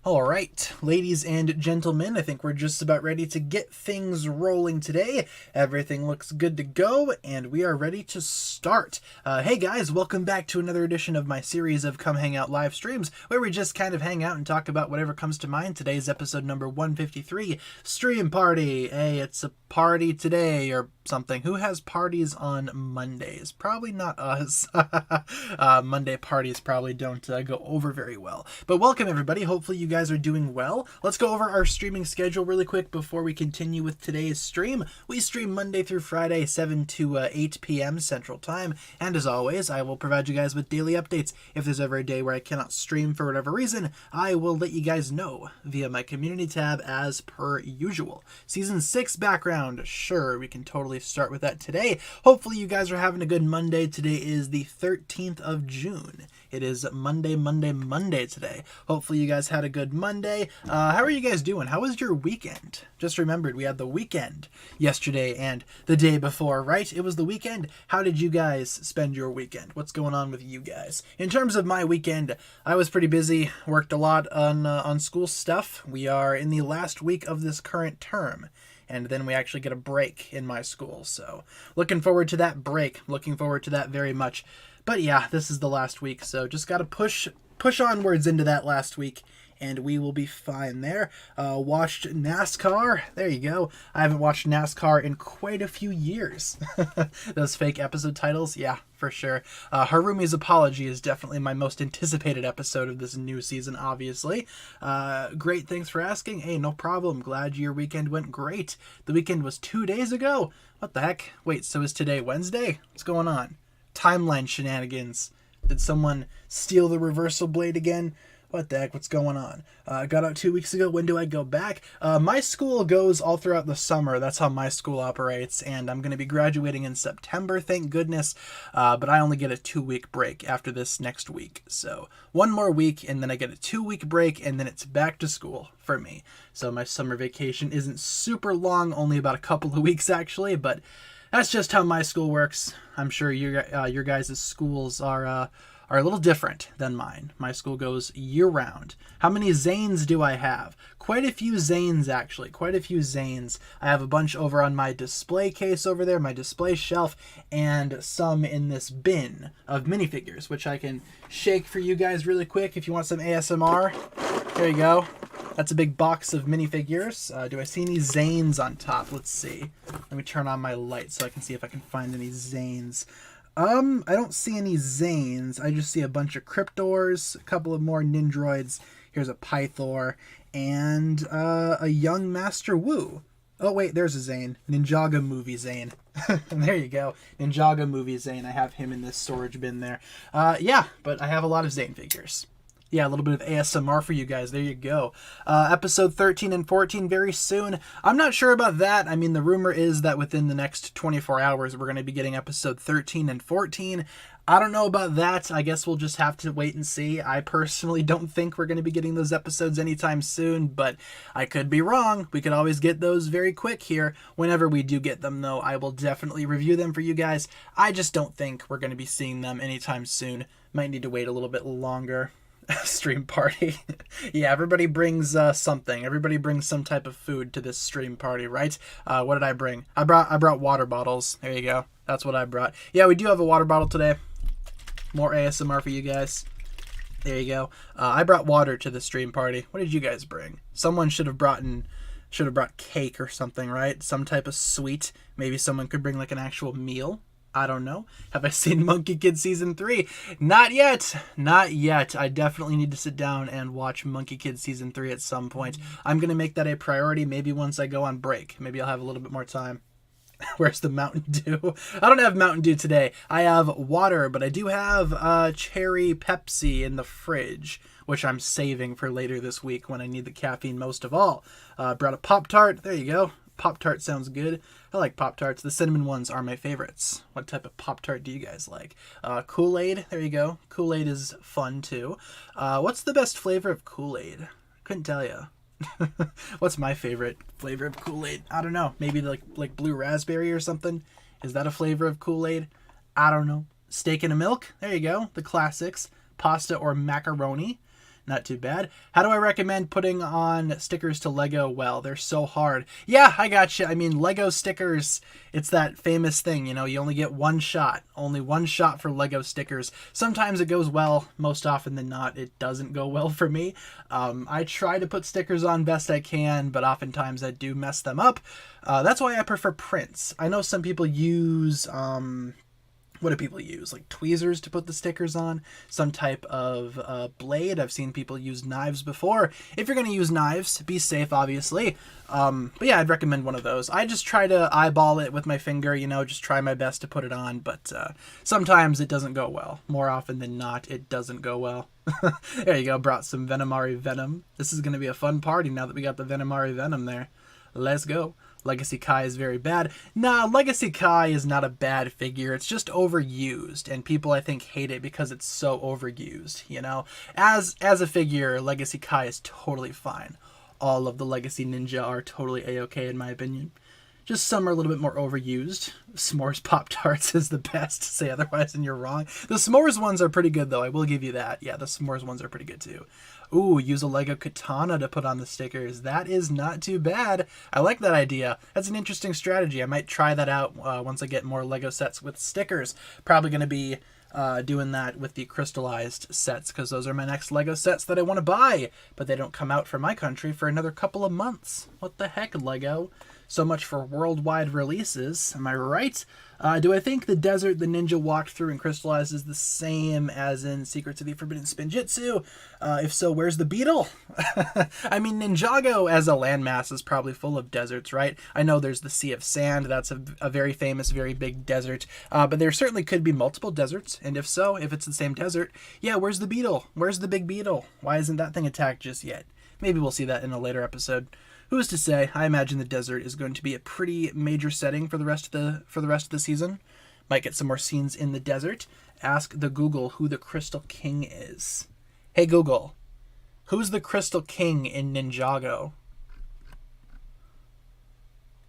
All right, ladies and gentlemen, I think we're just about ready to get things rolling today. Everything looks good to go, and we are ready to start. Hey guys, welcome back to another edition of my series of Come Hang Out live streams, where we just kind of hang out and talk about whatever comes to mind. Today's episode number 153, Stream Party. Hey, it's a party today, or something. Who has parties on Mondays? Probably not us. Monday parties probably don't go over very well. But welcome everybody. Hopefully you guys are doing well. Let's go over our streaming schedule really quick before we continue with today's stream. We stream Monday through Friday, 7 to 8 p.m. Central Time. And as always, I will provide you guys with daily updates. If there's ever a day where I cannot stream for whatever reason, I will let you guys know via my community tab as per usual. Season 6 background. Sure, we can totally start with that today. Hopefully you guys are having a good Monday. Today is the 13th of June. It is Monday today. Hopefully you guys had a good Monday. How are you guys doing? How was your weekend? Just remembered we had the weekend yesterday and the day before, right? It was the weekend. How did you guys spend your weekend? What's going on with you guys? In terms of my weekend, I was pretty busy. Worked a lot on school stuff. We are in the last week of this current term, and then we actually get a break in my school. So looking forward to that break. Looking forward to that very much. But yeah, this is the last week, so just got to push onwards into that last week, and we will be fine there. Watched NASCAR. There you go. I haven't watched NASCAR in quite a few years. Those fake episode titles, yeah, for sure. Harumi's Apology is definitely my most anticipated episode of this new season, obviously. Great, thanks for asking. Hey, no problem. Glad your weekend went great. The weekend was 2 days ago. What the heck? Wait, so is today Wednesday? What's going on? Timeline shenanigans. Did someone steal the reversal blade again? What the heck? What's going on? Got out 2 weeks ago. When do I go back? My school goes all throughout the summer. That's how my school operates. And I'm going to be graduating in September, thank goodness. But I only get a 2-week break after this next week. So 1 more week, and then I get a 2-week break, and then it's back to school for me. So my summer vacation isn't super long, only about a couple of weeks actually. But that's just how my school works. I'm sure your guys' schools are a little different than mine. My school goes year-round. How many Zanes do I have? Quite a few Zanes, actually. Quite a few Zanes. I have a bunch over on my display case over there, my display shelf, and some in this bin of minifigures, which I can shake for you guys really quick if you want some ASMR. There you go. That's a big box of minifigures. Do I see any Zanes on top? Let's see. Let me turn on my light so I can see if I can find any Zanes. I don't see any Zanes. I just see a bunch of Cryptors, a couple of more Nindroids. Here's a Pythor, and a young Master Wu. Oh wait, there's a Zane. Ninjago movie Zane. There you go. Ninjago movie Zane. I have him in this storage bin there. Yeah, but I have a lot of Zane figures. Yeah, a little bit of ASMR for you guys. There you go. Episode 13 and 14 very soon. I'm not sure about that. I mean, the rumor is that within the next 24 hours, we're going to be getting episode 13 and 14. I don't know about that. I guess we'll just have to wait and see. I personally don't think we're going to be getting those episodes anytime soon, but I could be wrong. We could always get those very quick here. Whenever we do get them, though, I will definitely review them for you guys. I just don't think we're going to be seeing them anytime soon. Might need to wait a little bit longer. Stream party. Yeah, everybody brings something. Everybody brings some type of food to this stream party, right? What did I bring? I brought water bottles. There you go. That's what I brought. Yeah, we do have a water bottle today. More ASMR for you guys. There you go. I brought water to the stream party. What did you guys bring? Someone should have brought cake or something, right? Some type of sweet. Maybe someone could bring like an actual meal. I don't know. Have I seen Monkey Kid Season 3? Not yet. Not yet. I definitely need to sit down and watch Monkey Kid Season 3 at some point. I'm going to make that a priority maybe once I go on break. Maybe I'll have a little bit more time. Where's the Mountain Dew? I don't have Mountain Dew today. I have water, but I do have cherry Pepsi in the fridge, which I'm saving for later this week when I need the caffeine most of all. Brought a Pop-Tart. There you go. Pop-Tart sounds good. I like Pop-Tarts. The cinnamon ones are my favorites. What type of Pop-Tart do you guys like? Kool-Aid. There you go. Kool-Aid is fun, too. What's the best flavor of Kool-Aid? Couldn't tell you. What's my favorite flavor of Kool-Aid? I don't know. Maybe like blue raspberry or something? Is that a flavor of Kool-Aid? I don't know. Steak and a milk? There you go. The classics. Pasta or macaroni? Not too bad. How do I recommend putting on stickers to Lego? Well, they're so hard. Yeah, I got you. I mean, Lego stickers, it's that famous thing, you know, you only get one shot. Only one shot for Lego stickers. Sometimes it goes well. Most often than not, it doesn't go well for me. I try to put stickers on best I can, but oftentimes I do mess them up. That's why I prefer prints. I know some people use... what do people use? Like tweezers to put the stickers on? Some type of blade? I've seen people use knives before. If you're going to use knives, be safe, obviously. But yeah, I'd recommend one of those. I just try to eyeball it with my finger, you know, just try my best to put it on. But sometimes it doesn't go well. More often than not, it doesn't go well. There you go. Brought some Venomari Venom. This is going to be a fun party now that we got the Venomari Venom there. Let's go. Legacy Kai is very bad. Nah, Legacy Kai is not a bad figure. It's just overused, and people, I think, hate it because it's so overused, you know? As a figure, Legacy Kai is totally fine. All of the Legacy Ninja are totally A-okay, in my opinion. Just some are a little bit more overused. S'mores Pop-Tarts is the best. Say otherwise and you're wrong. The S'mores ones are pretty good, though. I will give you that. Yeah, the S'mores ones are pretty good, too. Ooh, use a Lego katana to put on the stickers. That is not too bad. I like that idea. That's an interesting strategy. I might try that out once I get more Lego sets with stickers. Probably going to be doing that with the crystallized sets, because those are my next Lego sets that I want to buy. But they don't come out for my country for another couple of months. What the heck, Lego? So much for worldwide releases. Am I right? Do I think the desert the ninja walked through and crystallized is the same as in Secrets of the Forbidden Spinjitzu? If so, where's the beetle? I mean, Ninjago as a landmass is probably full of deserts, right? I know there's the Sea of Sand. That's a very famous, very big desert. But there certainly could be multiple deserts. And if so, if it's the same desert, yeah, where's the beetle? Where's the big beetle? Why isn't that thing attacked just yet? Maybe we'll see that in a later episode. Who's to say? I imagine the desert is going to be a pretty major setting for the rest of the season. Might get some more scenes in the desert. Ask the Google who the Crystal King is. Hey Google, who's the Crystal King in Ninjago?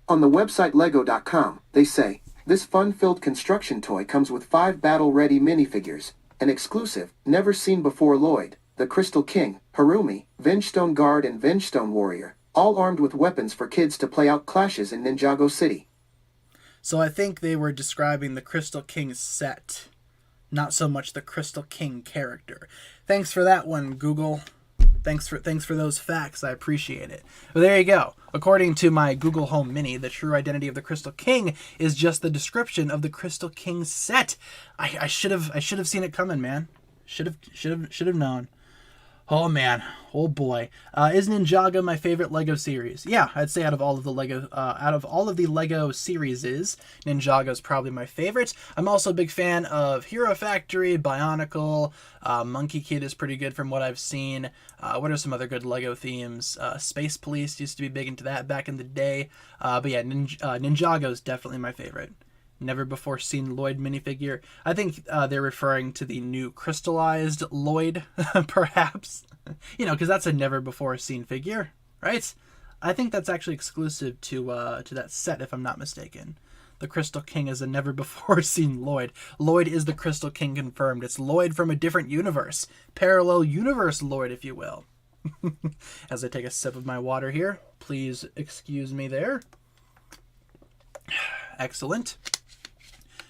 On the website Lego.com, they say, this fun-filled construction toy comes with 5 battle-ready minifigures, an exclusive, never-seen-before Lloyd, the Crystal King, Harumi, Vengestone Guard and Vengestone Warrior, all armed with weapons for kids to play out clashes in Ninjago City. So I think they were describing the Crystal King set, not so much the Crystal King character. Thanks for that one, Google. Thanks for those facts. I appreciate it. But there you go. According to my Google Home Mini, the true identity of the Crystal King is just the description of the Crystal King set. I should have seen it coming, man. Should have known. Oh man, oh boy. Is Ninjago my favorite Lego series? Yeah, I'd say out of all of the Lego series, Ninjago is probably my favorite. I'm also a big fan of Hero Factory, Bionicle, Monkey Kid is pretty good from what I've seen. What are some other good Lego themes? Space Police used to be big into that back in the day. But yeah, Ninjago is definitely my favorite. Never before seen Lloyd minifigure. I think they're referring to the new crystallized Lloyd, perhaps. You know, because that's a never before seen figure, right? I think that's actually exclusive to that set, if I'm not mistaken. The Crystal King is a never before seen Lloyd. Lloyd is the Crystal King confirmed. It's Lloyd from a different universe. Parallel universe Lloyd, if you will. As I take a sip of my water here, please excuse me there. Excellent.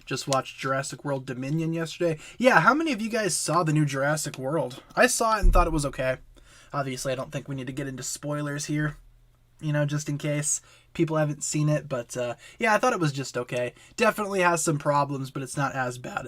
Just watched Jurassic World Dominion yesterday. Yeah, how many of you guys saw the new Jurassic World? I saw it and thought it was okay. Obviously, I don't think we need to get into spoilers here, you know, just in case people haven't seen it. But yeah, I thought it was just okay. Definitely has some problems, but it's not as bad.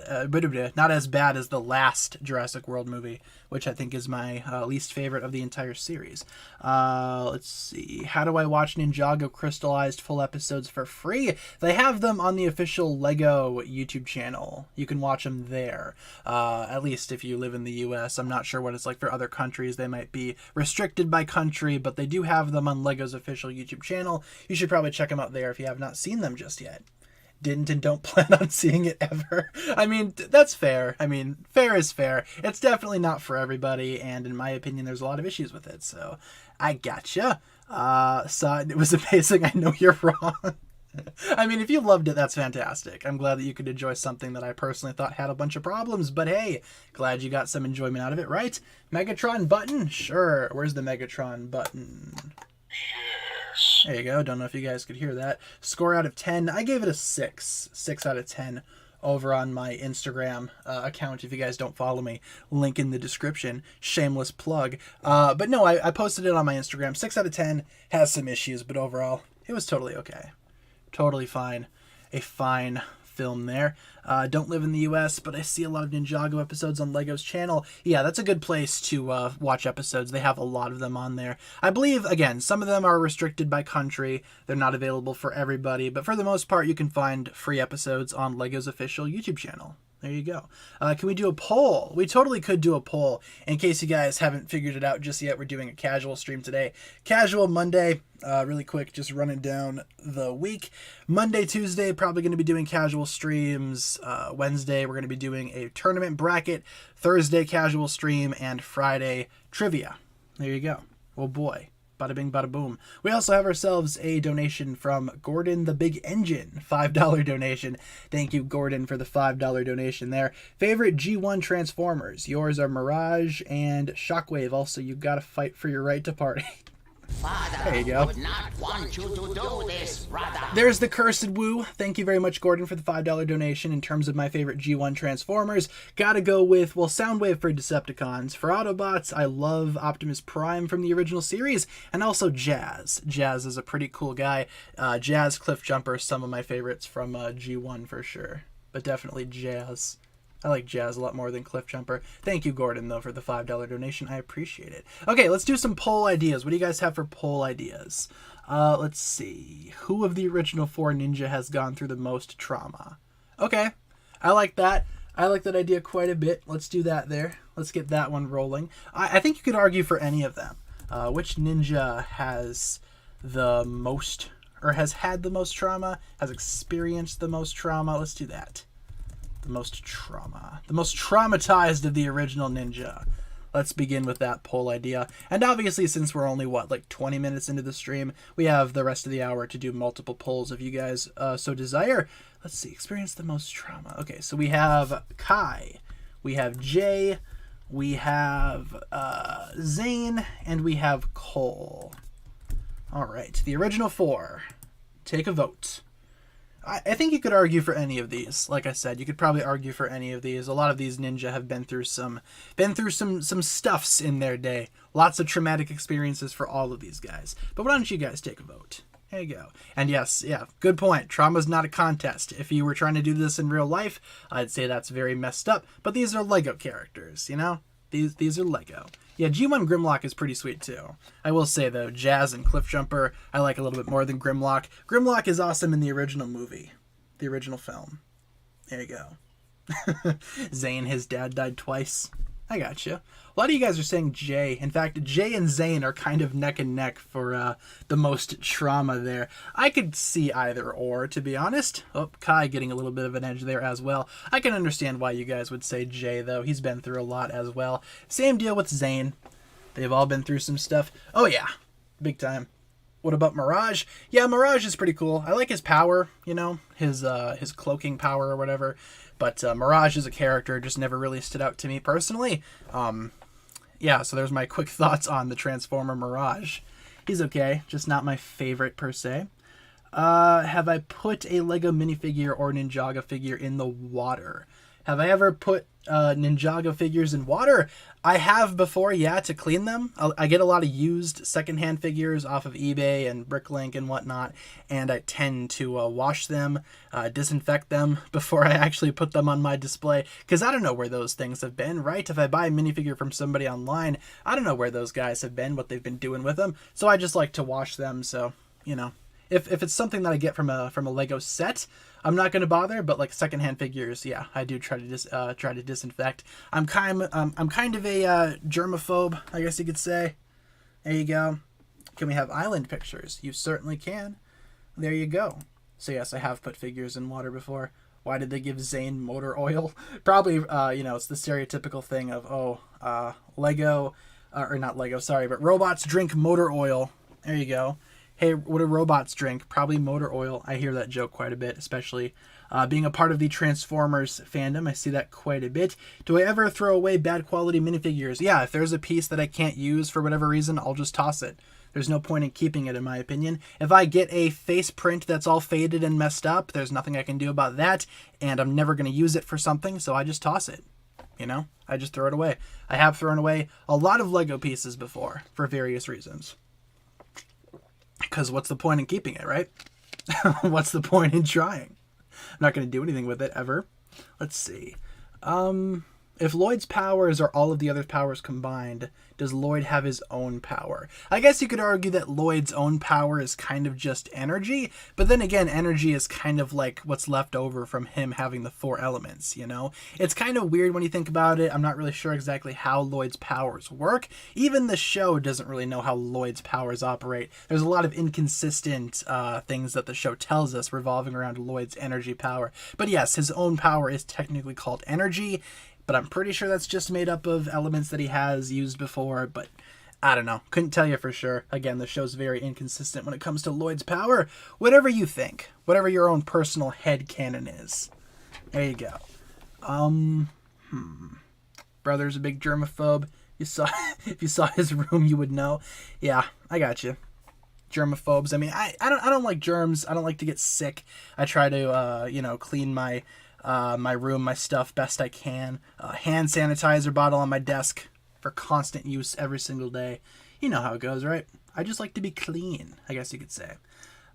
Not as bad as the last Jurassic World movie, which I think is my least favorite of the entire series. Let's see. How do I watch Ninjago crystallized full episodes for free? They have them on the official Lego YouTube channel. You can watch them there. At least if you live in the US. I'm not sure what it's like for other countries. They might be restricted by country, but they do have them on Lego's official YouTube channel. You should probably check them out there if you have not seen them just yet. Didn't and don't plan on seeing it ever. I mean, that's fair. I mean, fair is fair. It's definitely not for everybody, and in my opinion, there's a lot of issues with it, so I gotcha. Saw it was amazing. I know you're wrong. I mean, if you loved it, that's fantastic. I'm glad that you could enjoy something that I personally thought had a bunch of problems, but hey, glad you got some enjoyment out of it, right? Megatron button? Sure. Where's the Megatron button? There you go. Don't know if you guys could hear that. Score out of 10. I gave it a 6. 6 out of 10 over on my Instagram account. If you guys don't follow me, link in the description. Shameless plug. But no, I posted it on my Instagram. 6 out of 10. Has some issues, but overall, it was totally okay. Totally fine. A fine film there. Don't live in the US, but I see a lot of Ninjago episodes on Lego's channel. Yeah, that's a good place to watch episodes. They have a lot of them on there. I believe, again, some of them are restricted by country. They're not available for everybody, but for the most part, you can find free episodes on Lego's official YouTube channel. There you go. Can we do a poll? We totally could do a poll. In case you guys haven't figured it out just yet, we're doing a casual stream today. Casual Monday, really quick, just running down the week. Monday, Tuesday, probably going to be doing casual streams. Wednesday, we're going to be doing a tournament bracket. Thursday, casual stream. And Friday, trivia. There you go. Oh boy. Bada bing, bada boom. We also have ourselves a donation from Gordon the Big Engine. $5 donation. Thank you, Gordon, for the $5 donation there. Favorite G1 Transformers. Yours are Mirage and Shockwave. Also, you gotta fight for your right to party. Father, there you go. would not want you to do this, brother. There's the Cursed Woo. Thank you very much, Gordon, for the $5 donation. In terms of my favorite G1 Transformers, gotta go with, well, Soundwave for Decepticons. For Autobots, I love Optimus Prime from the original series, and also Jazz. Jazz is a pretty cool guy. Jazz, Cliffjumper, some of my favorites from G1 for sure. But definitely Jazz. I like Jazz a lot more than Cliffjumper. Thank you, Gordon, though, for the $5 donation. I appreciate it. Okay, let's do some poll ideas. What do you guys have for poll ideas? Let's see. Who of the original 4 ninja has gone through the most trauma? Okay, I like that. I like that idea quite a bit. Let's do that there. Let's get that one rolling. I think you could argue for any of them. Which ninja has the most, or has had the most trauma, has experienced the most trauma? Let's do that. The most trauma. The most traumatized of the original ninja. Let's begin with that poll idea. And obviously, since we're only, like 20 minutes into the stream, we have the rest of the hour to do multiple polls if you guys so desire. Let's see. Experience the most trauma. Okay, so we have Kai. We have Jay. We have Zane. And we have Cole. All right. The original 4. Take a vote. I think you could argue for any of these. Like I said, you could probably argue for any of these. A lot of these ninja have been through some stuffs in their day. Lots of traumatic experiences for all of these guys. But why don't you guys take a vote? There you go. And yes, yeah, good point. Trauma's not a contest. If you were trying to do this in real life, I'd say that's very messed up. But these are Lego characters, you know? These are Lego. Yeah, G1 Grimlock is pretty sweet too. I will say though, Jazz and Cliffjumper, I like a little bit more than Grimlock. Grimlock is awesome in the original movie. The original film. There you go. Zane, his dad died twice. I gotcha. A lot of you guys are saying Jay. In fact, Jay and Zane are kind of neck and neck for the most trauma there. I could see either or, to be honest. Oh, Kai getting a little bit of an edge there as well. I can understand why you guys would say Jay, though. He's been through a lot as well. Same deal with Zane. They've all been through some stuff. Oh, yeah. Big time. What about Mirage? Yeah, Mirage is pretty cool. I like his power, you know, his cloaking power or whatever. But Mirage as a character just never really stood out to me personally. Yeah, so there's my quick thoughts on the Transformer Mirage. He's okay, just not my favorite per se. Have I put a Lego minifigure or Ninjago figure in the water? Have I ever put Ninjago figures in water? I have before, yeah, to clean them. I get a lot of used secondhand figures off of eBay and Bricklink and whatnot, and I tend to wash them, disinfect them before I actually put them on my display, because I don't know where those things have been, right? If I buy a minifigure from somebody online, I don't know where those guys have been, what they've been doing with them, so I just like to wash them, so, you know. If it's something that I get from a Lego set, I'm not going to bother, but like secondhand figures, yeah, I do try to disinfect. I'm kind of a germaphobe, I guess you could say. There you go. Can we have island pictures? You certainly can. There you go. So yes, I have put figures in water before. Why did they give Zane motor oil? Probably, you know, it's the stereotypical thing of, Lego, or not Lego, sorry, but robots drink motor oil. There you go. Hey, what do robots drink? Probably motor oil. I hear that joke quite a bit, especially being a part of the Transformers fandom. I see that quite a bit. Do I ever throw away bad quality minifigures? Yeah, if there's a piece that I can't use for whatever reason, I'll just toss it. There's no point in keeping it, in my opinion. If I get a face print that's all faded and messed up, there's nothing I can do about that, and I'm never going to use it for something, so I just toss it. You know? I just throw it away. I have thrown away a lot of Lego pieces before, for various reasons. Because what's the point in keeping it, right? What's the point in trying? I'm not going to do anything with it, ever. Let's see. If Lloyd's powers are all of the other powers combined, does Lloyd have his own power? I guess you could argue that Lloyd's own power is kind of just energy, but then again, energy is kind of like what's left over from him having the 4 elements, you know? It's kind of weird when you think about it. I'm not really sure exactly how Lloyd's powers work. Even the show doesn't really know how Lloyd's powers operate. There's a lot of inconsistent things that the show tells us revolving around Lloyd's energy power. But yes, his own power is technically called energy, but I'm pretty sure that's just made up of elements that he has used before, but I don't know. Couldn't tell you for sure. Again, the show's very inconsistent when it comes to Lloyd's power. Whatever you think. Whatever your own personal headcanon is. There you go. Brother's a big germaphobe. If you saw his room, you would know. Yeah, I got you. Germaphobes. I mean, I don't like germs. I don't like to get sick. I try to, clean my room, my stuff best I can. Hand sanitizer bottle on my desk for constant use every single day. You know how it goes, right? I just like to be clean, I guess you could say.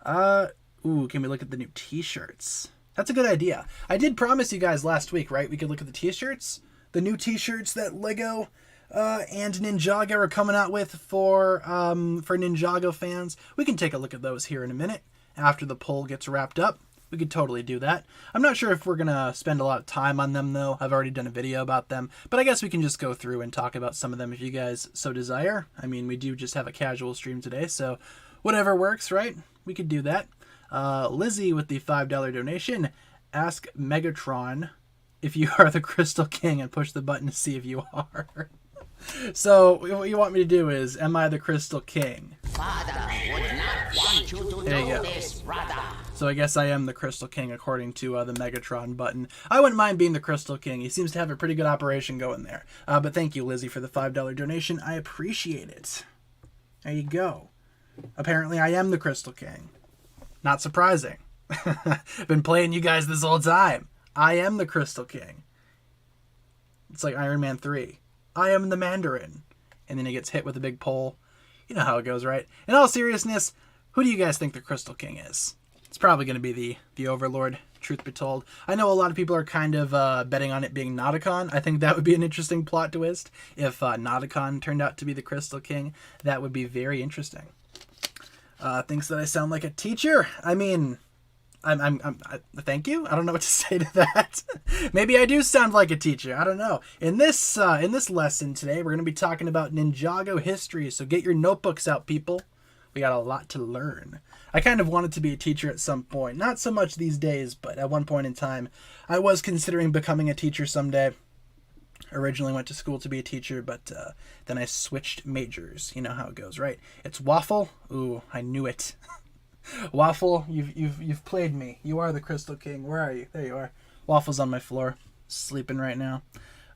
Can we look at the new t-shirts? That's a good idea. I did promise you guys last week, right? We could look at the t-shirts. The new t-shirts that Lego and Ninjago are coming out with for Ninjago fans. We can take a look at those here in a minute after the poll gets wrapped up. We could totally do that. I'm not sure if we're going to spend a lot of time on them, though. I've already done a video about them. But I guess we can just go through and talk about some of them if you guys so desire. I mean, we do just have a casual stream today, so whatever works, right? We could do that. Lizzie with the $5 donation. Ask Megatron if you are the Crystal King and push the button to see if you are. So, what you want me to do is, am I the Crystal King? Father would not want you to There you do go. this, brother. So I guess I am the Crystal King according to the Megatron button. I wouldn't mind being the Crystal King. He seems to have a pretty good operation going there. But thank you, Lizzie, for the $5 donation. I appreciate it. There you go. Apparently I am the Crystal King. Not surprising. Been playing you guys this whole time. I am the Crystal King. It's like Iron Man 3. I am the Mandarin. And then he gets hit with a big pole. You know how it goes, right? In all seriousness, who do you guys think the Crystal King is? It's probably going to be the Overlord, truth be told. I know a lot of people are kind of betting on it being Nauticon. I think that would be an interesting plot twist. If Nauticon turned out to be the Crystal King, that would be very interesting. Thinks that I sound like a teacher. I mean, thank you. I don't know what to say to that. Maybe I do sound like a teacher. I don't know. In this lesson today, we're going to be talking about Ninjago history. So get your notebooks out, people. We got a lot to learn. I kind of wanted to be a teacher at some point. Not so much these days, but at one point in time, I was considering becoming a teacher someday. Originally went to school to be a teacher, but then I switched majors. You know how it goes, right? It's waffle. Ooh, I knew it. Waffle, you've played me. You are the Crystal King. Where are you? There you are. Waffle's on my floor, sleeping right now.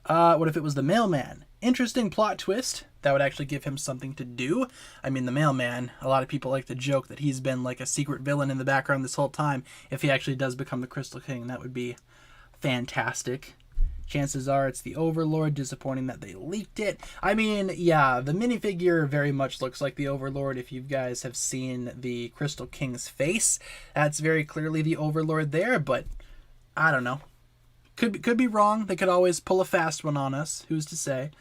What if it was the mailman? Interesting plot twist. That would actually give him something to do. I mean, the mailman, a lot of people like to joke that he's been like a secret villain in the background this whole time. If he actually does become the Crystal King, that would be fantastic. Chances are it's the Overlord. Disappointing that they leaked it. I mean, yeah, the minifigure very much looks like the Overlord. If you guys have seen the Crystal King's face, that's very clearly the Overlord there, but I don't know. Could be wrong. They could always pull a fast one on us. Who's to say?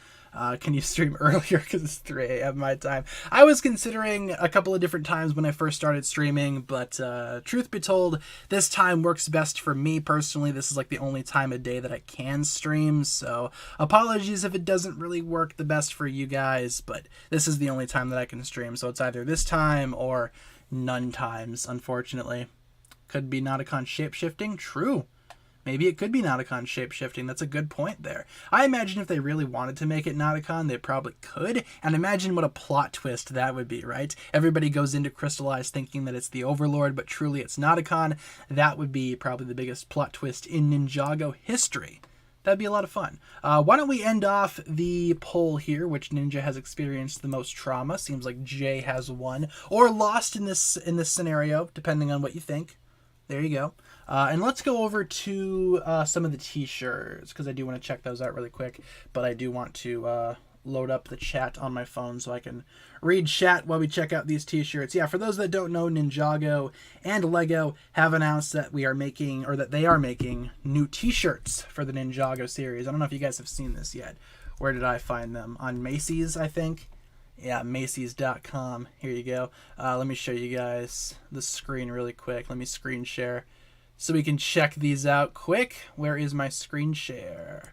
Can you stream earlier because it's 3 a.m. my time? I was considering a couple of different times when I first started streaming, but truth be told, this time works best for me personally. This is like the only time of day that I can stream, so apologies if it doesn't really work the best for you guys, but this is the only time that I can stream, so it's either this time or none times, unfortunately. Could be Nauticon shapeshifting? True. Maybe it could be Nauticon shape-shifting. That's a good point there. I imagine if they really wanted to make it Nauticon, they probably could. And imagine what a plot twist that would be, right? Everybody goes into Crystallized thinking that it's the Overlord, but truly it's Nauticon. That would be probably the biggest plot twist in Ninjago history. That'd be a lot of fun. Why don't we end off the poll here? Which ninja has experienced the most trauma? Seems like Jay has won. Or lost in this scenario, depending on what you think. There you go. And let's go over to some of the t-shirts, because I do want to check those out really quick. But I do want to load up the chat on my phone so I can read chat while we check out these t-shirts. Yeah, for those that don't know, Ninjago and Lego have announced that we are making, or that they are making, new t-shirts for the Ninjago series. I don't know if you guys have seen this yet. Where did I find them? On Macy's, I think. Yeah, Macy's.com. Here you go. Let me show you guys the screen really quick. Let me screen share so we can check these out quick. Where is my screen share?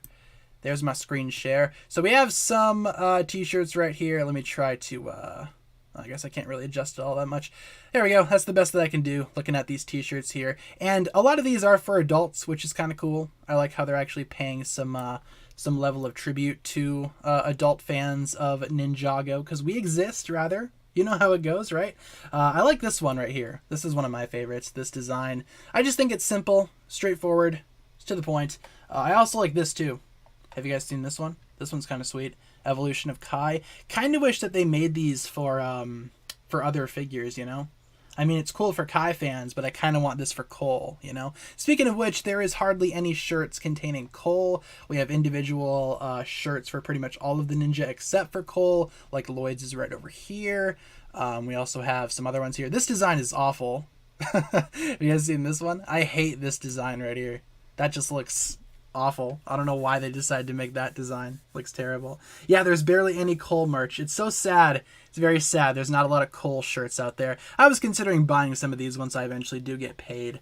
There's my screen share. So we have some t-shirts right here. Let me try to... I guess I can't really adjust it all that much. There we go. That's the best that I can do looking at these t-shirts here. And a lot of these are for adults, which is kind of cool. I like how they're actually paying some level of tribute to adult fans of Ninjago, because we exist, rather. You know how it goes, right? I like this one right here. This is one of my favorites, this design. I just think it's simple, straightforward, it's to the point. I also like this too. Have you guys seen this one? This one's kind of sweet. Evolution of Kai. Kind of wish that they made these for other figures, you know? I mean, it's cool for Kai fans, but I kind of want this for Cole, you know? Speaking of which, there is hardly any shirts containing Cole. We have individual shirts for pretty much all of the ninja except for Cole, like Lloyd's is right over here. We also have some other ones here. This design is awful. Have you guys seen this one? I hate this design right here. That just looks awful. I don't know why they decided to make that design. Looks terrible. Yeah, there's barely any Cole merch. It's so sad. It's very sad. There's not a lot of Cole shirts out there. I was considering buying some of these once I eventually do get paid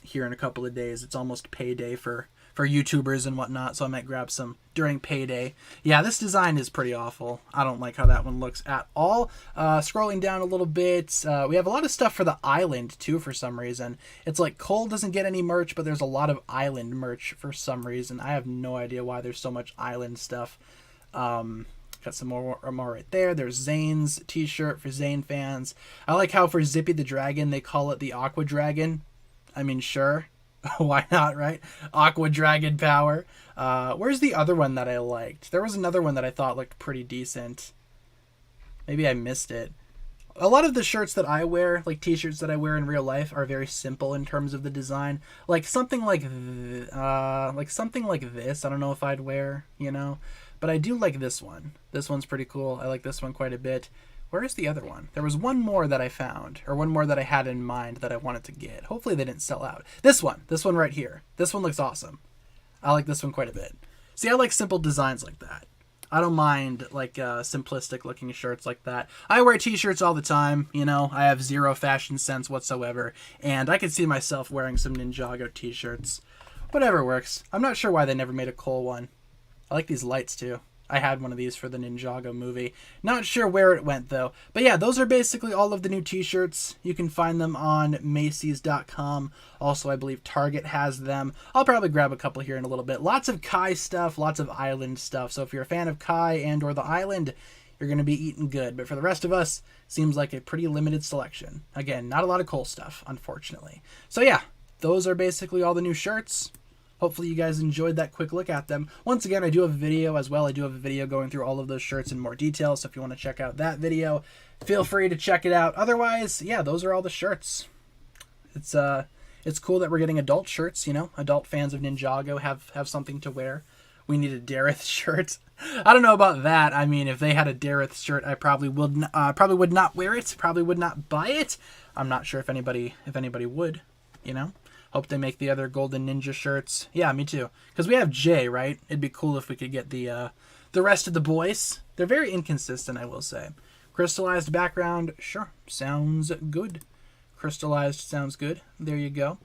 here in a couple of days. It's almost payday for YouTubers and whatnot, so I might grab some during payday. Yeah, this design is pretty awful. I don't like how that one looks at all. Scrolling down a little bit, we have a lot of stuff for the island too for some reason. It's like Cole doesn't get any merch, but there's a lot of island merch for some reason. I have no idea why there's so much island stuff. Got some more right there. There's Zane's t-shirt for Zane fans. I like how for Zippy the Dragon, they call it the Aqua Dragon. I mean, sure. Why not, right? Aqua Dragon power. Where's the other one that I liked? There was another one that I thought looked pretty decent. Maybe I missed it. A lot of the shirts that I wear, like t-shirts that I wear in real life, are very simple in terms of the design. Like something like this. I don't know if I'd wear, you know. But I do like this one. This one's pretty cool. I like this one quite a bit. Where is the other one? There was one more that I found, or one more that I had in mind that I wanted to get. Hopefully they didn't sell out. This one right here. This one looks awesome. I like this one quite a bit. See, I like simple designs like that. I don't mind like simplistic looking shirts like that. I wear t-shirts all the time, you know. I have zero fashion sense whatsoever, and I could see myself wearing some Ninjago t-shirts. Whatever works. I'm not sure why they never made a Cole one. I like these lights too. I had one of these for the Ninjago movie. Not sure where it went though. But yeah, those are basically all of the new t-shirts. You can find them on Macy's.com. Also, I believe Target has them. I'll probably grab a couple here in a little bit. Lots of Kai stuff, lots of island stuff. So if you're a fan of Kai and or the island, you're going to be eating good. But for the rest of us, seems like a pretty limited selection. Again, not a lot of Cole stuff, unfortunately. So yeah, those are basically all the new shirts. Hopefully you guys enjoyed that quick look at them. Once again, I do have a video as well. I do have a video going through all of those shirts in more detail. So if you want to check out that video, feel free to check it out. Otherwise, yeah, those are all the shirts. It's cool that we're getting adult shirts, you know. Adult fans of Ninjago have something to wear. We need a Dareth shirt. I don't know about that. I mean, if they had a Dareth shirt, I probably would not wear it. Probably would not buy it. I'm not sure if anybody would, you know. Hope they make the other Golden Ninja shirts. Yeah, me too. Because we have Jay, right? It'd be cool if we could get the rest of the boys. They're very inconsistent, I will say. Crystallized background, sure. Sounds good. Crystallized sounds good. There you go.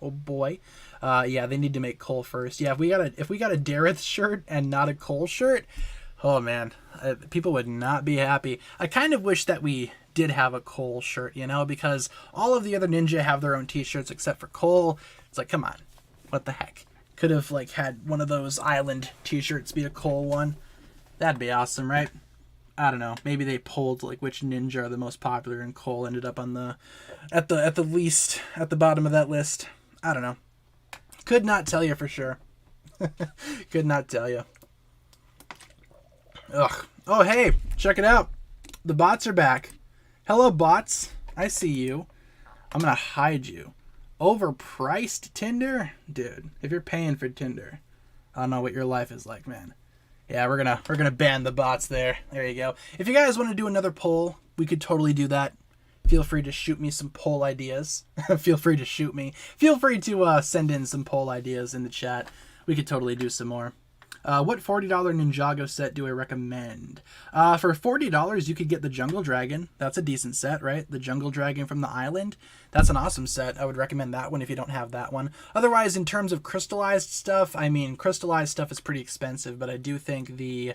Oh boy. Yeah, they need to make Cole first. Yeah, if we got a Dareth shirt and not a Cole shirt, oh man, people would not be happy. I kind of wish that we did have a Cole shirt, you know, because all of the other ninja have their own t-shirts except for Cole. It's like, come on. What the heck? Could have like had one of those island t-shirts be a Cole one. That'd be awesome, right? I don't know. Maybe they pulled like which ninja are the most popular, and Cole ended up on the at the least at the bottom of that list. I don't know. Could not tell you for sure. Could not tell you. Ugh. Oh hey, check it out. The bots are back. Hello bots. I see you. I'm gonna hide you. Overpriced Tinder? Dude, if you're paying for Tinder, I don't know what your life is like, man. Yeah, we're gonna ban the bots there. There you go. If you guys want to do another poll, we could totally do that. Feel free to shoot me some poll ideas. Feel free to shoot me. Feel free to send in some poll ideas in the chat. We could totally do some more. What $40 Ninjago set do I recommend? For $40, you could get the Jungle Dragon. That's a decent set, right? The Jungle Dragon from the island. That's an awesome set. I would recommend that one if you don't have that one. Otherwise, in terms of crystallized stuff, I mean, crystallized stuff is pretty expensive, but I do think the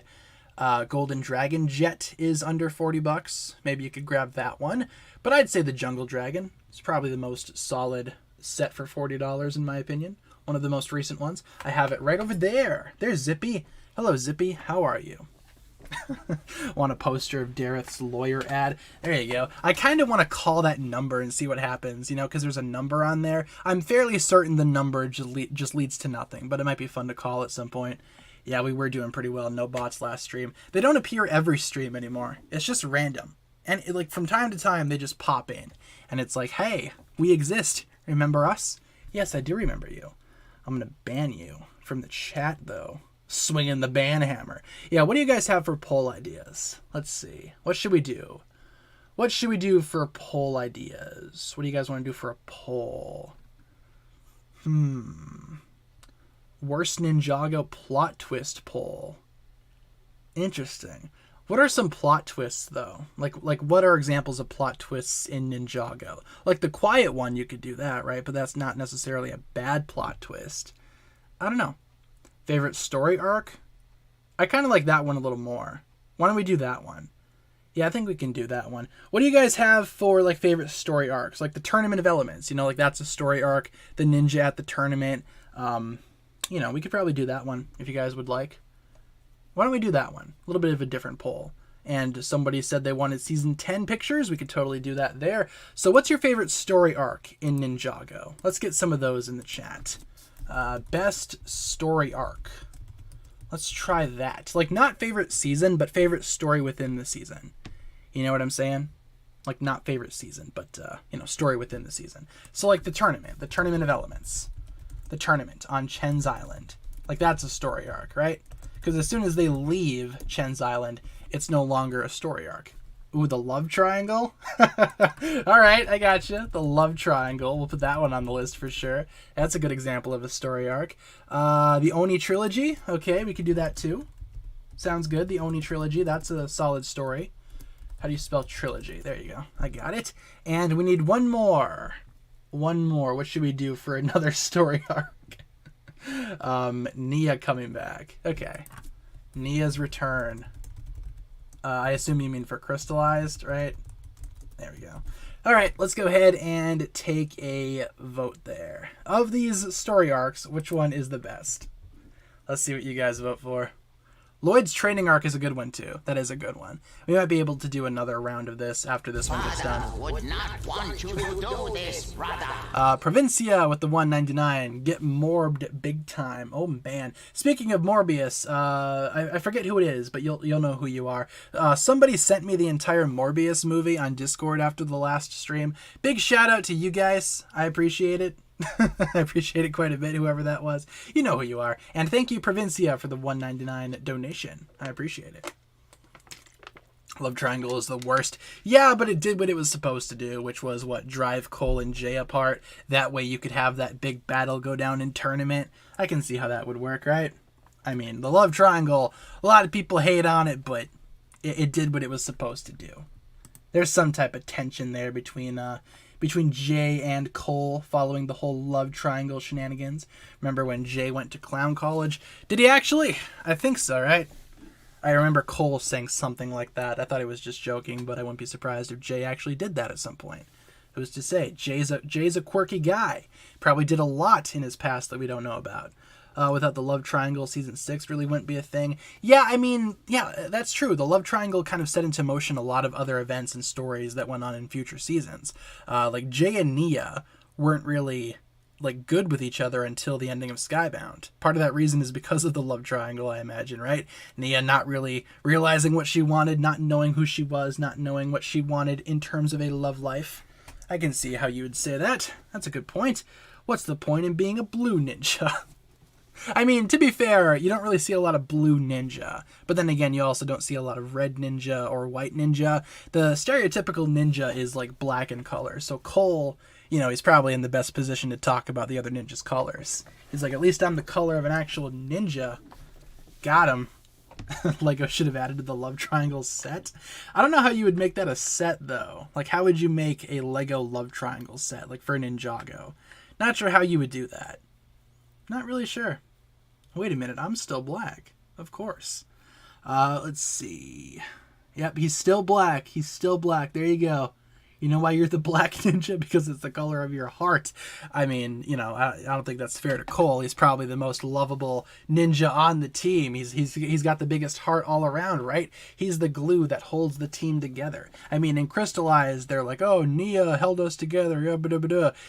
Golden Dragon Jet is under 40 bucks. Maybe you could grab that one. But I'd say the Jungle Dragon is probably the most solid set for $40 in my opinion. One of the most recent ones. I have it right over there. There's Zippy. Hello, Zippy. How are you? Want a poster of Dareth's lawyer ad? There you go. I kind of want to call that number and see what happens, you know, because there's a number on there. I'm fairly certain the number just leads to nothing, but it might be fun to call at some point. Yeah, we were doing pretty well. No bots last stream. They don't appear every stream anymore. It's just random. And like from time to time, they just pop in. And it's like, hey, we exist. Remember us? Yes, I do remember you. I'm going to ban you from the chat, though. Swinging the ban hammer. Yeah, what do you guys have for poll ideas? Let's see. What should we do? What should we do for poll ideas? What do you guys want to do for a poll? Worst Ninjago plot twist poll. Interesting. What are some plot twists, though? Like what are examples of plot twists in Ninjago? Like the quiet one, you could do that, right? But that's not necessarily a bad plot twist. I don't know. Favorite story arc? I kind of like that one a little more. Why don't we do that one? Yeah, I think we can do that one. What do you guys have for like favorite story arcs? Like the Tournament of Elements, you know, like that's a story arc. The ninja at the tournament. You know, we could probably do that one if you guys would like. Why don't we do that one? A little bit of a different poll. And somebody said they wanted season 10 pictures. We could totally do that there. So what's your favorite story arc in Ninjago? Let's get some of those in the chat. Best story arc. Let's try that. Like not favorite season, but favorite story within the season. You know what I'm saying? Like not favorite season, but you know, story within the season. So like the Tournament of Elements. The tournament on Chen's Island. Like that's a story arc, right? Because as soon as they leave Chen's Island, it's no longer a story arc. Ooh, the love triangle? All right, I gotcha. The love triangle. We'll put that one on the list for sure. That's a good example of a story arc. The Oni trilogy. Okay, we could do that too. Sounds good. The Oni trilogy. That's a solid story. How do you spell trilogy? There you go. I got it. And we need one more. One more. What should we do for another story arc? Nia coming back. Okay. Nia's return. I assume you mean for crystallized, right? There we go. All right, let's go ahead and take a vote there. Of these story arcs, which one is the best? Let's see what you guys vote for. Lloyd's training arc is a good one too. That is a good one. We might be able to do another round of this after this one gets done. Would not want you to do this, brother. Provincia with the 199. Get morbed big time. Oh man. Speaking of Morbius, I forget who it is, but you'll know who you are. Somebody sent me the entire Morbius movie on Discord after the last stream. Big shout out to you guys. I appreciate it. I appreciate it quite a bit, whoever that was. You know who you are. And thank you, Provincia, for the 199 donation. I appreciate it. Love Triangle is the worst. Yeah, but it did what it was supposed to do, which was, what, drive Cole and Jay apart. That way you could have that big battle go down in tournament. I can see how that would work, right? I mean, the Love Triangle, a lot of people hate on it, but it did what it was supposed to do. There's some type of tension there between Jay and Cole following the whole love triangle shenanigans. Remember when Jay went to clown college? Did he actually? I think so, right? I remember Cole saying something like that. I thought he was just joking, but I wouldn't be surprised if Jay actually did that at some point. Who's to say? Jay's a quirky guy. Probably did a lot in his past that we don't know about. Without the love triangle, season 6 really wouldn't be a thing. Yeah, I mean, yeah, that's true. The love triangle kind of set into motion a lot of other events and stories that went on in future seasons. Like Jay and Nia weren't really like good with each other until the ending of Skybound. Part of that reason is because of the love triangle, I imagine, right? Nia not really realizing what she wanted, not knowing who she was, not knowing what she wanted in terms of a love life. I can see how you would say that. That's a good point. What's the point in being a blue ninja? I mean, to be fair, you don't really see a lot of blue ninja. But then again, you also don't see a lot of red ninja or white ninja. The stereotypical ninja is like black in color. So Cole, you know, he's probably in the best position to talk about the other ninjas' colors. He's like, at least I'm the color of an actual ninja. Got him. Lego should have added to the love triangle set. I don't know how you would make that a set, though. Like, how would you make a Lego love triangle set, like for Ninjago? Not sure how you would do that. Not really sure. Wait a minute, I'm still black. Of course. Let's see. Yep, he's still black. He's still black. There you go. You know why you're the black ninja? Because it's the color of your heart. I mean, you know, I don't think that's fair to Cole. He's probably the most lovable ninja on the team. He's got the biggest heart all around, right? He's the glue that holds the team together. I mean, in Crystallized, they're like, oh, Nia held us together.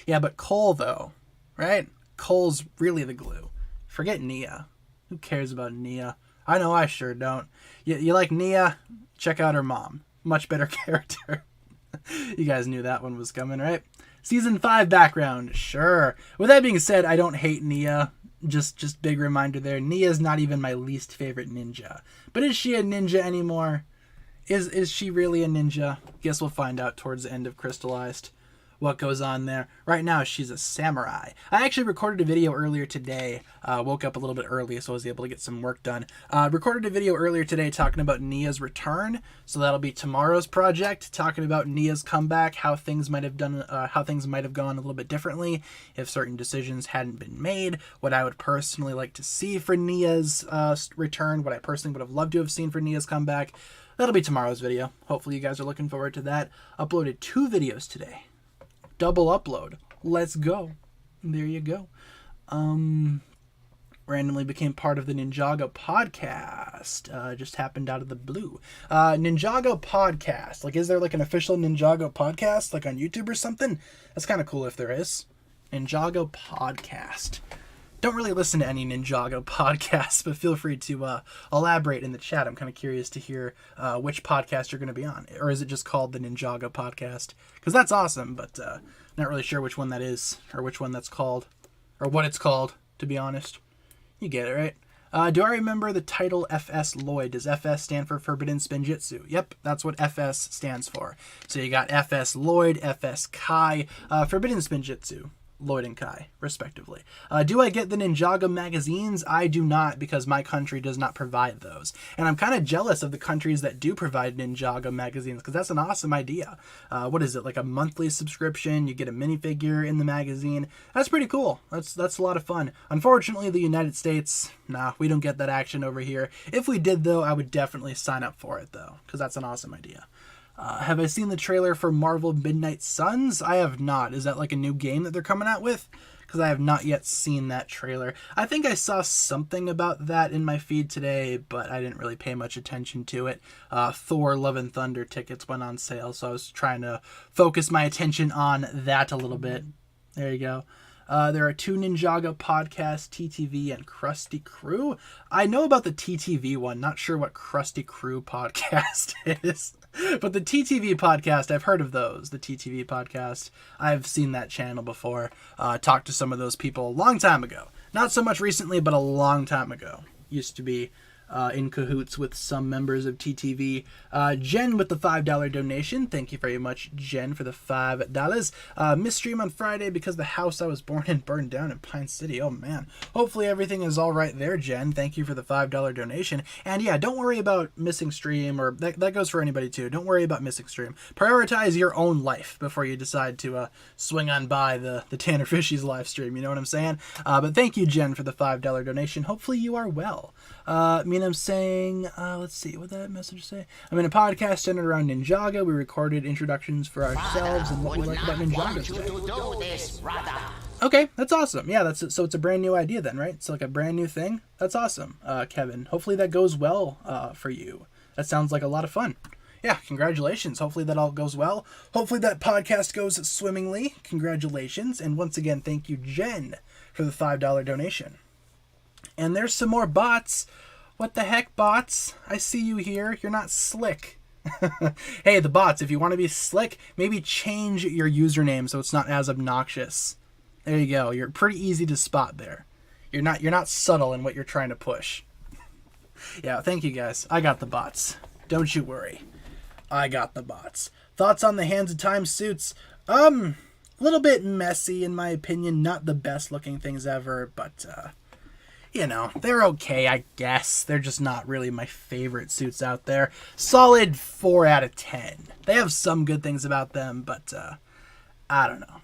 Yeah, but Cole, though, right? Cole's really the glue. Forget Nia. Who cares about Nia? I know I sure don't. You like Nia? Check out her mom. Much better character. You guys knew that one was coming, right? Season 5 background, sure. With that being said, I don't hate Nia. Just big reminder there. Nia's not even my least favorite ninja. But is she a ninja anymore? Is she really a ninja? Guess we'll find out towards the end of Crystallized what goes on there. Right now, she's a samurai. I actually recorded a video earlier today. Woke up a little bit early, so I was able to get some work done. Recorded a video earlier today talking about Nia's return. So that'll be tomorrow's project, talking about Nia's comeback, how things might have gone a little bit differently if certain decisions hadn't been made. What I would personally like to see for Nia's return. What I personally would have loved to have seen for Nia's comeback. That'll be tomorrow's video. Hopefully, you guys are looking forward to that. Uploaded 2 videos today. Double upload. Let's go. There you go. Randomly became part of the Ninjago podcast. Just happened out of the blue. Ninjago podcast. Like, is there like an official Ninjago podcast, like on YouTube or something? That's kind of cool if there is. Ninjago podcast. Don't really listen to any Ninjago podcasts, but feel free to elaborate in the chat. I'm kind of curious to hear which podcast you're going to be on. Or is it just called the Ninjago podcast? Because that's awesome, but not really sure which one that is, or which one that's called, or what it's called, to be honest. You get it, right? Do I remember the title FS Lloyd? Does FS stand for Forbidden Spinjitzu? Yep, that's what FS stands for. So you got FS Lloyd, FS Kai, Forbidden Spinjitzu. Lloyd and Kai, respectively. Do I get the Ninjago magazines? I do not, because my country does not provide those. And I'm kind of jealous of the countries that do provide Ninjago magazines, because that's an awesome idea. What is it, like a monthly subscription? You get a minifigure in the magazine. That's pretty cool. That's a lot of fun. Unfortunately, the United States, nah, we don't get that action over here. If we did, though, I would definitely sign up for it, though, because that's an awesome idea. Have I seen the trailer for Marvel Midnight Suns? I have not. Is that like a new game that they're coming out with? Because I have not yet seen that trailer. I think I saw something about that in my feed today, but I didn't really pay much attention to it. Thor Love and Thunder tickets went on sale, so I was trying to focus my attention on that a little bit. There you go. There are 2 Ninjago podcasts, TTV and Krusty Crew. I know about the TTV one, not sure what Krusty Crew podcast is. But the TTV podcast, I've heard of those. The TTV podcast, I've seen that channel before. Talked to some of those people a long time ago. Not so much recently, but a long time ago. Used to be in cahoots with some members of TTV. Jen with the $5 donation. Thank you very much, Jen, for the $5. Missed stream on Friday because the house I was born in burned down in Pine City. Oh, man. Hopefully everything is all right there, Jen. Thank you for the $5 donation. And yeah, don't worry about missing stream, or that goes for anybody too. Don't worry about missing stream. Prioritize your own life before you decide to swing on by the Tanner Fishies live stream. You know what I'm saying? But thank you, Jen, for the $5 donation. Hopefully you are well. mean, I'm saying, let's see, what did that message say? I'm in a podcast centered around Ninjago. We recorded introductions for ourselves and what we like about Ninjago today. Okay, that's awesome. Yeah, so it's a brand new idea then, right? It's like a brand new thing. That's awesome, Kevin. Hopefully that goes well for you. That sounds like a lot of fun. Yeah, congratulations. Hopefully that all goes well. Hopefully that podcast goes swimmingly. Congratulations. And once again, thank you, Jen, for the $5 donation. And there's some more bots. What the heck, bots? I see you here. You're not slick. Hey, the bots, if you want to be slick, maybe change your username so it's not as obnoxious. There you go. You're pretty easy to spot there. You're not subtle in what you're trying to push. Yeah, thank you guys. I got the bots. Don't you worry. I got the bots. Thoughts on the Hands of Time suits? A little bit messy in my opinion. Not the best looking things ever, but you know, they're okay, I guess. They're just not really my favorite suits out there. Solid 4 out of 10. They have some good things about them, but I don't know.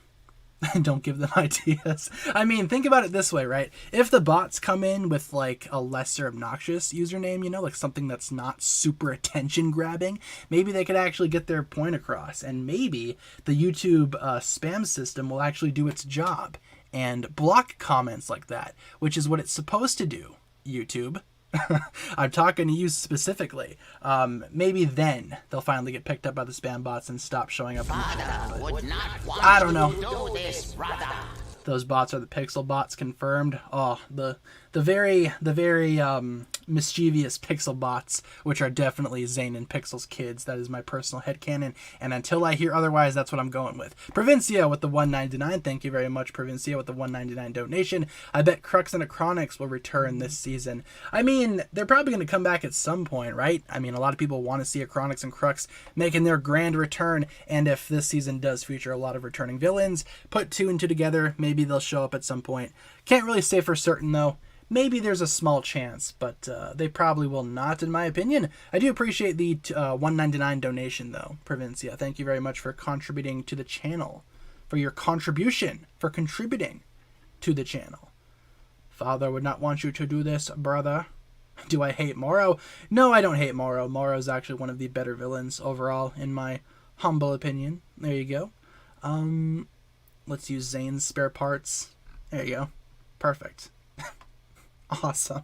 Don't give them ideas. I mean, think about it this way, right? If the bots come in with like a lesser obnoxious username, you know, like something that's not super attention grabbing, maybe they could actually get their point across, and maybe the YouTube spam system will actually do its job and block comments like that, which is what it's supposed to do, YouTube. I'm talking to you specifically. Maybe then they'll finally get picked up by the spam bots and stop showing up in the chat. I don't know. Those bots are the pixel bots confirmed. Oh, the very mischievous pixel bots, which are definitely Zane and Pixel's kids. That is my personal headcanon, and until I hear otherwise, that's what I'm going with. Provincia with the $1.99. Thank you very much, Provincia, with the $1.99 donation. I bet Crux and Acronics will return this season. I mean, they're probably going to come back at some point, right? I mean, a lot of people want to see Acronics and Crux making their grand return, and if this season does feature a lot of returning villains, put 2 and 2 together, maybe they'll show up at some point. Can't really say for certain, though. Maybe there's a small chance, but they probably will not, in my opinion. I do appreciate the $1.99 donation, though, Provincia. Thank you very much for contributing to the channel, for your contribution, for contributing to the channel. Father would not want you to do this, brother. Do I hate Moro? No, I don't hate Moro. Moro is actually one of the better villains overall, in my humble opinion. There you go. Let's use Zane's spare parts. There you go. Perfect. Awesome.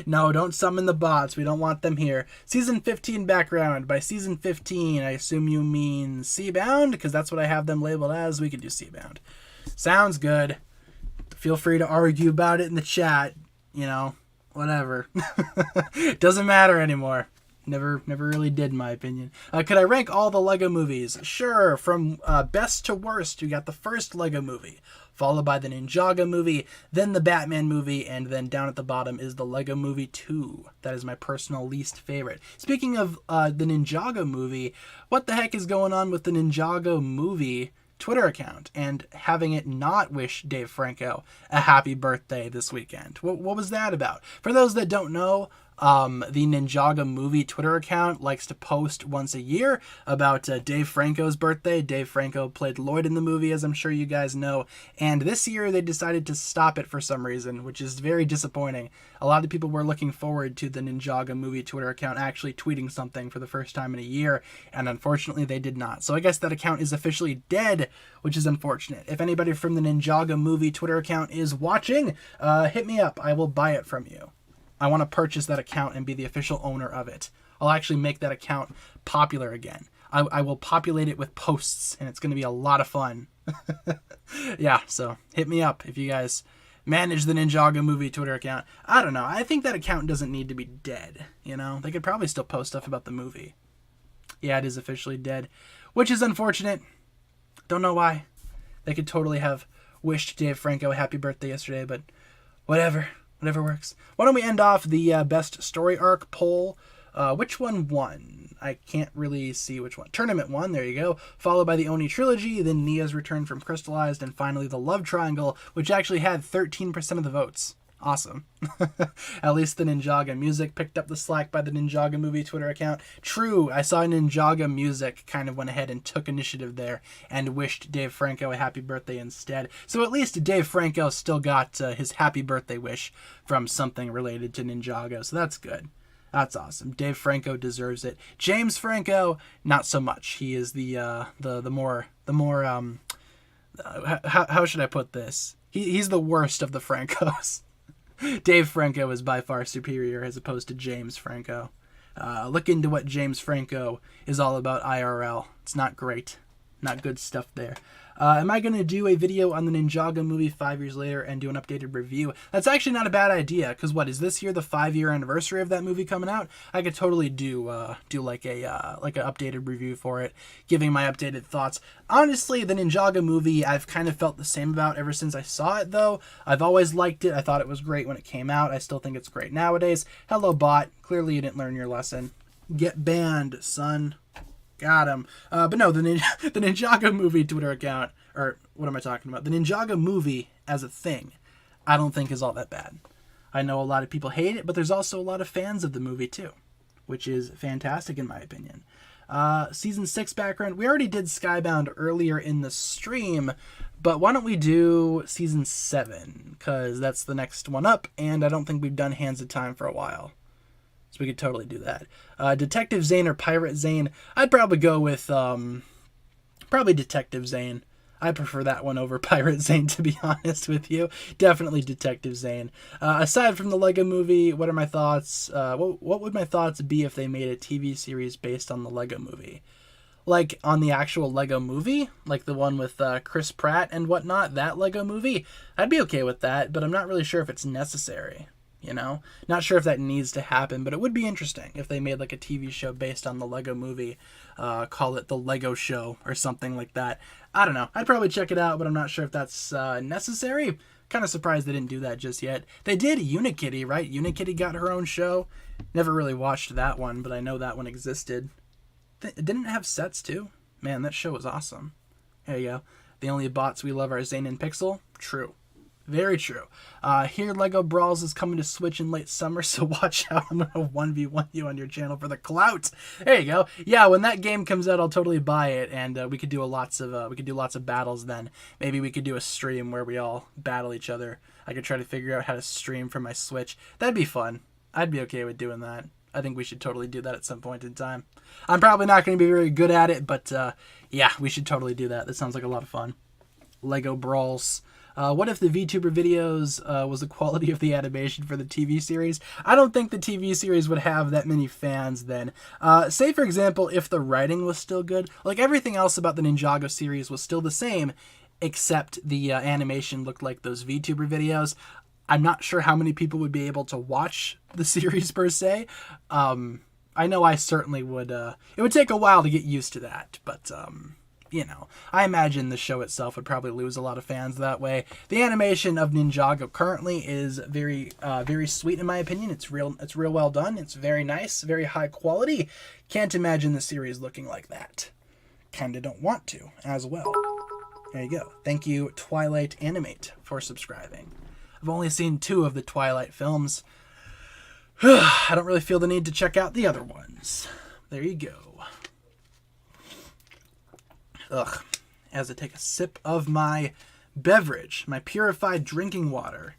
No, don't summon the bots. We don't want them here. Season 15 background. By season 15, I assume you mean Seabound, because that's what I have them labeled as. We could do Seabound. Sounds good. Feel free to argue about it in the chat. You know, whatever. Doesn't matter anymore. Never really did, in my opinion. Could I rank all the Lego movies? Sure. From best to worst, you got the first Lego movie, followed by the Ninjago movie, then the Batman movie, and then down at the bottom is the Lego Movie 2. That is my personal least favorite. Speaking of the Ninjago movie, what the heck is going on with the Ninjago movie Twitter account and having it not wish Dave Franco a happy birthday this weekend? What was that about? For those that don't know, the Ninjago movie Twitter account likes to post once a year about Dave Franco's birthday. Dave Franco played Lloyd in the movie, as I'm sure you guys know, and this year they decided to stop it for some reason, which is very disappointing. A lot of people were looking forward to the Ninjago movie Twitter account actually tweeting something for the first time in a year, and unfortunately they did not. So I guess that account is officially dead, which is unfortunate. If anybody from the Ninjago movie Twitter account is watching, hit me up. I will buy it from you. I want to purchase that account and be the official owner of it. I'll actually make that account popular again. I will populate it with posts, and it's going to be a lot of fun. Yeah, so hit me up if you guys manage the Ninjago movie Twitter account. I don't know. I think that account doesn't need to be dead, you know? They could probably still post stuff about the movie. Yeah, it is officially dead, which is unfortunate. Don't know why. They could totally have wished Dave Franco a happy birthday yesterday, but whatever. Whatever works. Why don't we end off the best story arc poll? Which one won? I can't really see which one. Tournament won, there you go. Followed by the Oni trilogy, then Nia's return from Crystallized, and finally the Love Triangle, which actually had 13% of the votes Awesome. At least the Ninjago Music picked up the slack by the Ninjago Movie Twitter account. True, I saw Ninjago Music kind of went ahead and took initiative there and wished Dave Franco a happy birthday instead. So at least Dave Franco still got his happy birthday wish from something related to Ninjago, so that's good. That's awesome. Dave Franco deserves it. James Franco, not so much. He is the more how should I put this? He's the worst of the Francos. Dave Franco is by far superior as opposed to James Franco. Look into what James Franco is all about IRL. It's not great. Not good stuff there. Am I going to do a video on the Ninjago movie 5 years later and do an updated review? That's actually not a bad idea, because what, is this year the 5-year anniversary of that movie coming out? I could totally do like an updated review for it, giving my updated thoughts. Honestly, the Ninjago movie I've kind of felt the same about ever since I saw it, though. I've always liked it. I thought it was great when it came out. I still think it's great nowadays. Hello, bot. Clearly you didn't learn your lesson. Get banned, son. Got him. But no, the Ninjago movie Twitter account, or what am I talking about? The Ninjago movie as a thing, I don't think is all that bad. I know a lot of people hate it, but there's also a lot of fans of the movie too, which is fantastic in my opinion. Season 6 background. We already did Skybound earlier in the stream, but why don't we do Season 7? Because that's the next one up, and I don't think we've done Hands of Time for a while. So we could totally do that. Detective Zane or Pirate Zane? I'd probably go with probably Detective Zane. I prefer that one over Pirate Zane, to be honest with you. Definitely Detective Zane. Aside from the Lego movie, what are my thoughts? What would my thoughts be if they made a TV series based on the Lego movie? Like on the actual Lego movie? Like the one with Chris Pratt and whatnot? That Lego movie? I'd be okay with that, but I'm not really sure if it's necessary. You know, not sure if that needs to happen, but it would be interesting if they made like a TV show based on the Lego movie, call it the Lego Show or something like that. I don't know. I'd probably check it out, but I'm not sure if that's necessary. Kind of surprised they didn't do that just yet. They did Unikitty, right? Unikitty got her own show. Never really watched that one, but I know that one existed. Didn't it have sets too? Man, that show was awesome. There you go. The only bots we love are Zane and Pixel. True. Very true. Here, Lego Brawls is coming to Switch in late summer, so watch out. I'm gonna 1v1 you on your channel for the clout. There you go. Yeah, when that game comes out, I'll totally buy it, and we could do lots of battles then. Maybe we could do a stream where we all battle each other. I could try to figure out how to stream from my Switch. That'd be fun. I'd be okay with doing that. I think we should totally do that at some point in time. I'm probably not going to be very good at it, but yeah, we should totally do that. That sounds like a lot of fun. Lego Brawls. What if the VTuber videos was the quality of the animation for the TV series? I don't think the TV series would have that many fans then. Say, for example, if the writing was still good. Like, everything else about the Ninjago series was still the same, except the animation looked like those VTuber videos. I'm not sure how many people would be able to watch the series, per se. I know I certainly would. It would take a while to get used to that, but... you know, I imagine the show itself would probably lose a lot of fans that way. The animation of Ninjago currently is very sweet in my opinion. It's real well done. It's very nice, very high quality. Can't imagine the series looking like that. Kinda don't want to as well. There you go. Thank you, Twilight Animate, for subscribing. I've only seen 2 of the Twilight films. I don't really feel the need to check out the other ones. There you go. Ugh, as I take a sip of my beverage, my purified drinking water.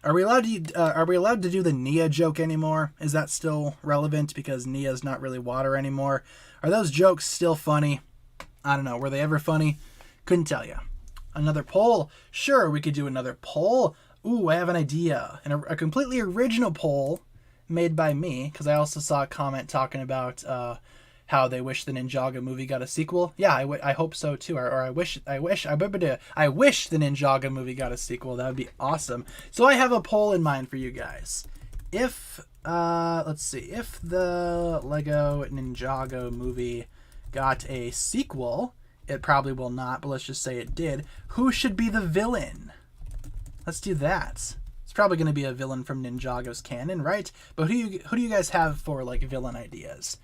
Are we allowed to do the Nia joke anymore? Is that still relevant because Nia's not really water anymore? Are those jokes still funny? I don't know. Were they ever funny? Couldn't tell you. Another poll? Sure, we could do another poll. Ooh, I have an idea. And a completely original poll made by me, because I also saw a comment talking about how they wish the Ninjago movie got a sequel. Yeah, I hope so too. Or I wish the Ninjago movie got a sequel. That would be awesome. So I have a poll in mind for you guys. If let's see, if the Lego Ninjago movie got a sequel, it probably will not, but let's just say it did. Who should be the villain? Let's do that. It's probably going to be a villain from Ninjago's canon, right? But who do you guys have for like villain ideas?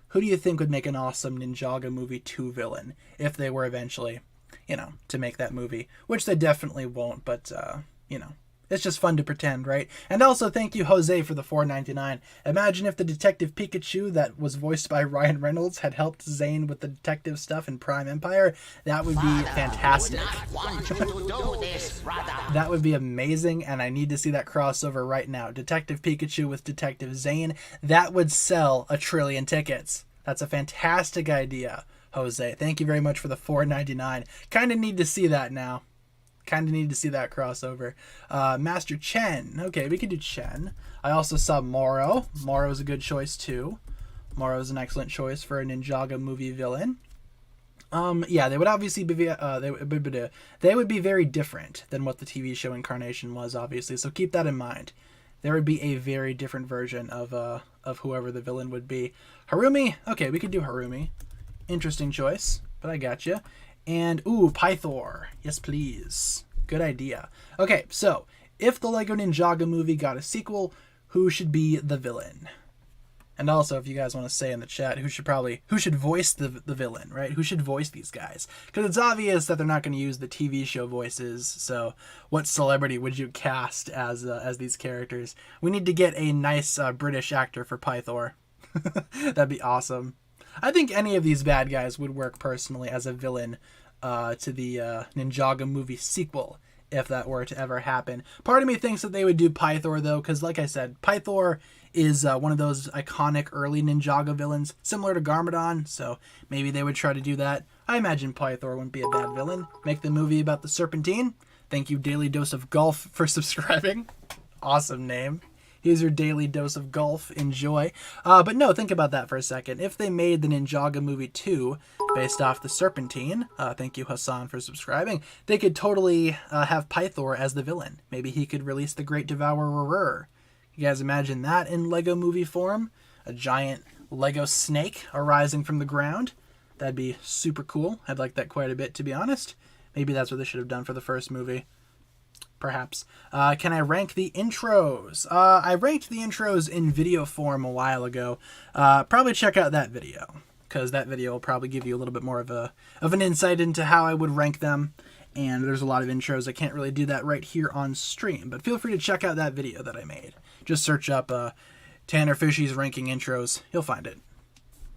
Who do you think would make an awesome Ninjago movie 2 villain if they were eventually, you know, to make that movie? Which they definitely won't, but, you know, It's just fun to pretend, right? And also thank you, Jose, for the $4.99. Imagine if the Detective Pikachu that was voiced by Ryan Reynolds had helped Zane with the detective stuff in Prime Empire. That would be fantastic. Want you to do this, brother. That would be amazing, and I need to see that crossover right now. Detective Pikachu with Detective Zane. That would sell 1 trillion tickets. That's a fantastic idea, Jose. Thank you very much for the $4.99. Kind of need to see that now. Kind of need to see that crossover. Master Chen. Okay, we could do Chen. I also saw Moro. Moro is a good choice too. Moro is an excellent choice for a Ninjago movie villain. Yeah, they would obviously be they would be very different than what the TV show incarnation was, obviously. So keep that in mind. There would be a very different version of whoever the villain would be. Harumi. Okay, we could do Harumi. Interesting choice, but I got you. And, ooh, Pythor. Yes, please. Good idea. Okay, so, if the Lego Ninjago movie got a sequel, who should be the villain? And also, if you guys want to say in the chat, who should voice the villain, right? Who should voice these guys? Because it's obvious that they're not going to use the TV show voices, so what celebrity would you cast as these characters? We need to get a nice British actor for Pythor. That'd be awesome. I think any of these bad guys would work personally as a villain to the Ninjago movie sequel, if that were to ever happen. Part of me thinks that they would do Pythor, though, because like I said, Pythor is one of those iconic early Ninjago villains, similar to Garmadon, so maybe they would try to do that. I imagine Pythor wouldn't be a bad villain. Make the movie about the Serpentine. Thank you, Daily Dose of Golf, for subscribing. Awesome name. Here's your daily dose of golf. Enjoy. But no, think about that for a second. If they made the Ninjago movie 2 based off the Serpentine, thank you, Hassan, for subscribing, they could totally have Pythor as the villain. Maybe he could release the Great Devourer. You guys imagine that in Lego movie form? A giant Lego snake arising from the ground? That'd be super cool. I'd like that quite a bit, to be honest. Maybe that's what they should have done for the first movie. Perhaps. Can I rank the intros? I ranked the intros in video form a while ago. Probably check out that video, because that video will probably give you a little bit more of an insight into how I would rank them. And there's a lot of intros. I can't really do that right here on stream, but feel free to check out that video that I made. Just search up TannerFishies ranking intros. You'll find it.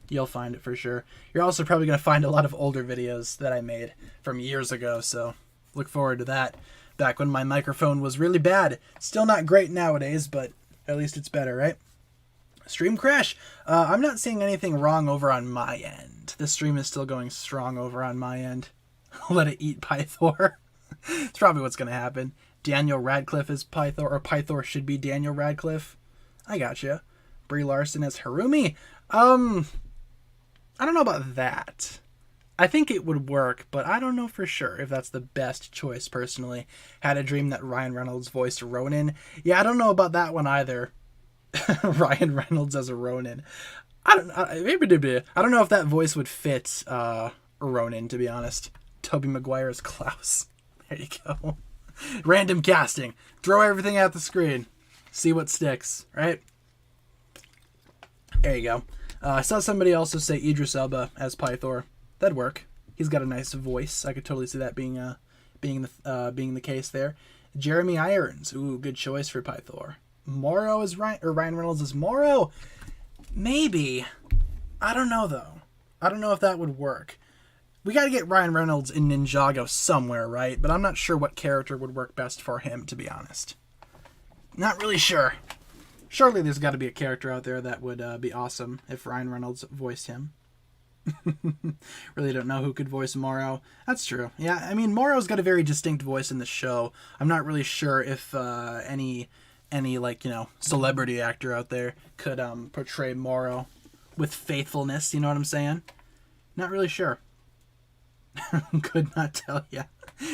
You'll find it for sure. You're also probably going to find a lot of older videos that I made from years ago, so look forward to that. Back when my microphone was really bad. Still not great nowadays, but at least it's better, right? Stream crash. I'm not seeing anything wrong over on my end. The stream is still going strong over on my end. Let it eat Pythor. It's probably what's going to happen. Daniel Radcliffe is Pythor, or Pythor should be Daniel Radcliffe. I gotcha. Brie Larson as Harumi. I don't know about that. I think it would work, but I don't know for sure if that's the best choice, personally. Had a dream that Ryan Reynolds voiced Ronin. Yeah, I don't know about that one either. Ryan Reynolds as a Ronin. I don't know if that voice would fit Ronin, to be honest. Tobey Maguire as Klaus. There you go. Random casting. Throw everything at the screen. See what sticks, right? There you go. I saw somebody also say Idris Elba as Pythor. That'd work. He's got a nice voice. I could totally see that being the case there. Jeremy Irons. Ooh, good choice for Pythor. Moro as Ryan Reynolds as Moro. Maybe. I don't know though. I don't know if that would work. We got to get Ryan Reynolds in Ninjago somewhere, right? But I'm not sure what character would work best for him, to be honest. Not really sure. Surely there's got to be a character out there that would be awesome if Ryan Reynolds voiced him. Really don't know who could voice Moro. That's true. Yeah, I mean, Moro's got a very distinct voice in the show. I'm not really sure if any celebrity actor out there could portray Moro with faithfulness. You know what I'm saying? Not really sure. Could not tell ya.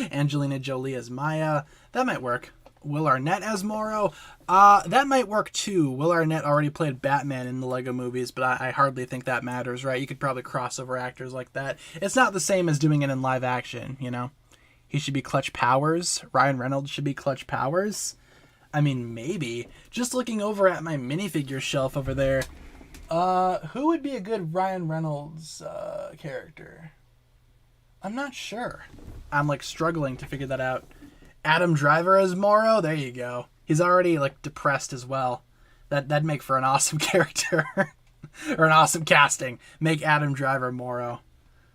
Angelina Jolie as Maya. That might work. Will Arnett as Moro. That might work too. Will Arnett already played Batman in the Lego movies, but I hardly think that matters, right? You could probably cross over actors like that. It's not the same as doing it in live action, you know? He should be Clutch Powers. Ryan Reynolds should be Clutch Powers. I mean, maybe. Just looking over at my minifigure shelf over there, who would be a good Ryan Reynolds character? I'm not sure. I'm struggling to figure that out. Adam Driver as Morrow. There you go. He's already like depressed as well. That'd make for an awesome character. Or an awesome casting. Make Adam Driver Morrow.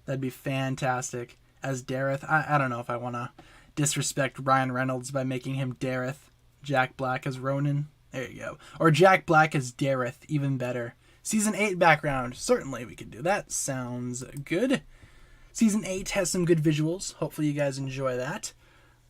That'd be fantastic. As Dareth. I don't know if I want to disrespect Ryan Reynolds by making him Dareth. Jack Black as Ronan. There you go. Or Jack Black as Dareth. Even better. Season 8 background. Certainly we could do that. Sounds good. Season 8 has some good visuals. Hopefully you guys enjoy that.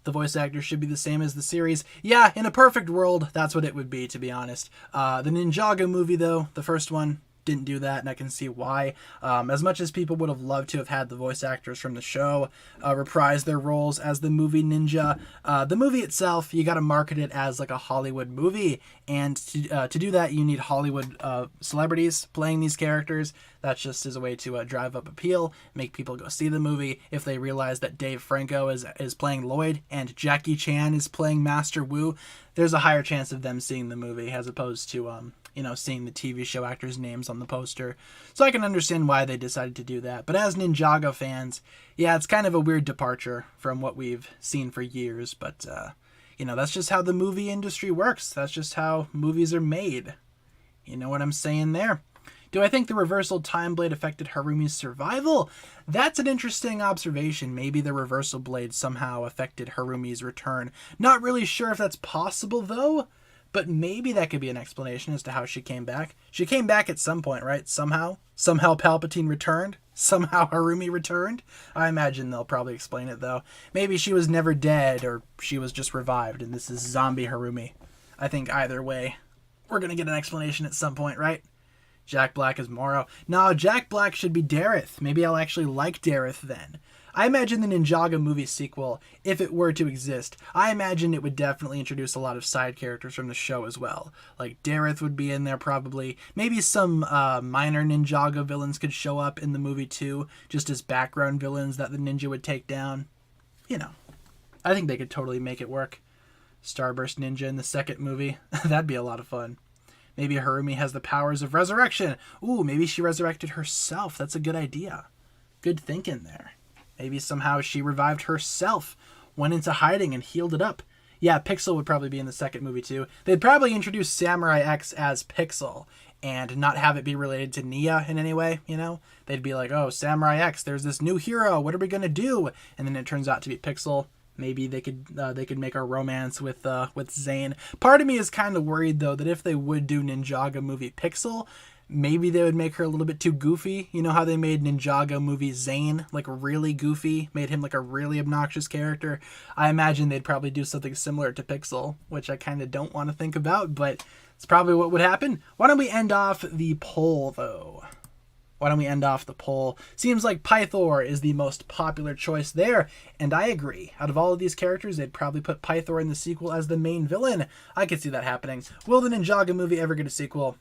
The voice actor should be the same as the series. Yeah, in a perfect world, that's what it would be, to be honest. The Ninjago movie, though, the first one, didn't do that, and I can see why. As much as people would have loved to have had the voice actors from the show reprise their roles as the movie Ninja, the movie itself, you got to market it as like a Hollywood movie, and to do that, you need Hollywood celebrities playing these characters. That's just as a way to drive up appeal, make people go see the movie. If they realize that Dave Franco is playing Lloyd and Jackie Chan is playing Master Wu, there's a higher chance of them seeing the movie as opposed to seeing the TV show actors' names on the poster. So I can understand why they decided to do that. But as Ninjago fans, yeah, it's kind of a weird departure from what we've seen for years. But, that's just how the movie industry works. That's just how movies are made. You know what I'm saying there? Do I think the reversal time blade affected Harumi's survival? That's an interesting observation. Maybe the reversal blade somehow affected Harumi's return. Not really sure if that's possible, though. But maybe that could be an explanation as to how she came back. She came back at some point, right? Somehow? Somehow Palpatine returned? Somehow Harumi returned? I imagine they'll probably explain it, though. Maybe she was never dead, or she was just revived, and this is zombie Harumi. I think either way, we're going to get an explanation at some point, right? Jack Black is Morrow. No, Jack Black should be Dareth. Maybe I'll actually like Dareth then. I imagine the Ninjago movie sequel, if it were to exist, I imagine it would definitely introduce a lot of side characters from the show as well. Like Dareth would be in there probably. Maybe some minor Ninjago villains could show up in the movie too, just as background villains that the ninja would take down. I think they could totally make it work. Starburst Ninja in the second movie. That'd be a lot of fun. Maybe Harumi has the powers of resurrection. Ooh, maybe she resurrected herself. That's a good idea. Good thinking there. Maybe somehow she revived herself, went into hiding and healed it up. Yeah, Pixel would probably be in the second movie too. They'd probably introduce Samurai X as Pixel and not have it be related to Nia in any way, They'd be like, oh, Samurai X, there's this new hero. What are we going to do? And then it turns out to be Pixel. Maybe they could make a romance with Zane. Part of me is kind of worried, though, that if they would do Ninjago movie Pixel, maybe they would make her a little bit too goofy. You know how they made Ninjago movie Zane like really goofy, made him like a really obnoxious character? I imagine they'd probably do something similar to Pixel, which I kind of don't want to think about, but it's probably what would happen. Why don't we end off the poll, though? Seems like Pythor is the most popular choice there, and I agree. Out of all of these characters, they'd probably put Pythor in the sequel as the main villain. I could see that happening. Will the Ninjago movie ever get a sequel?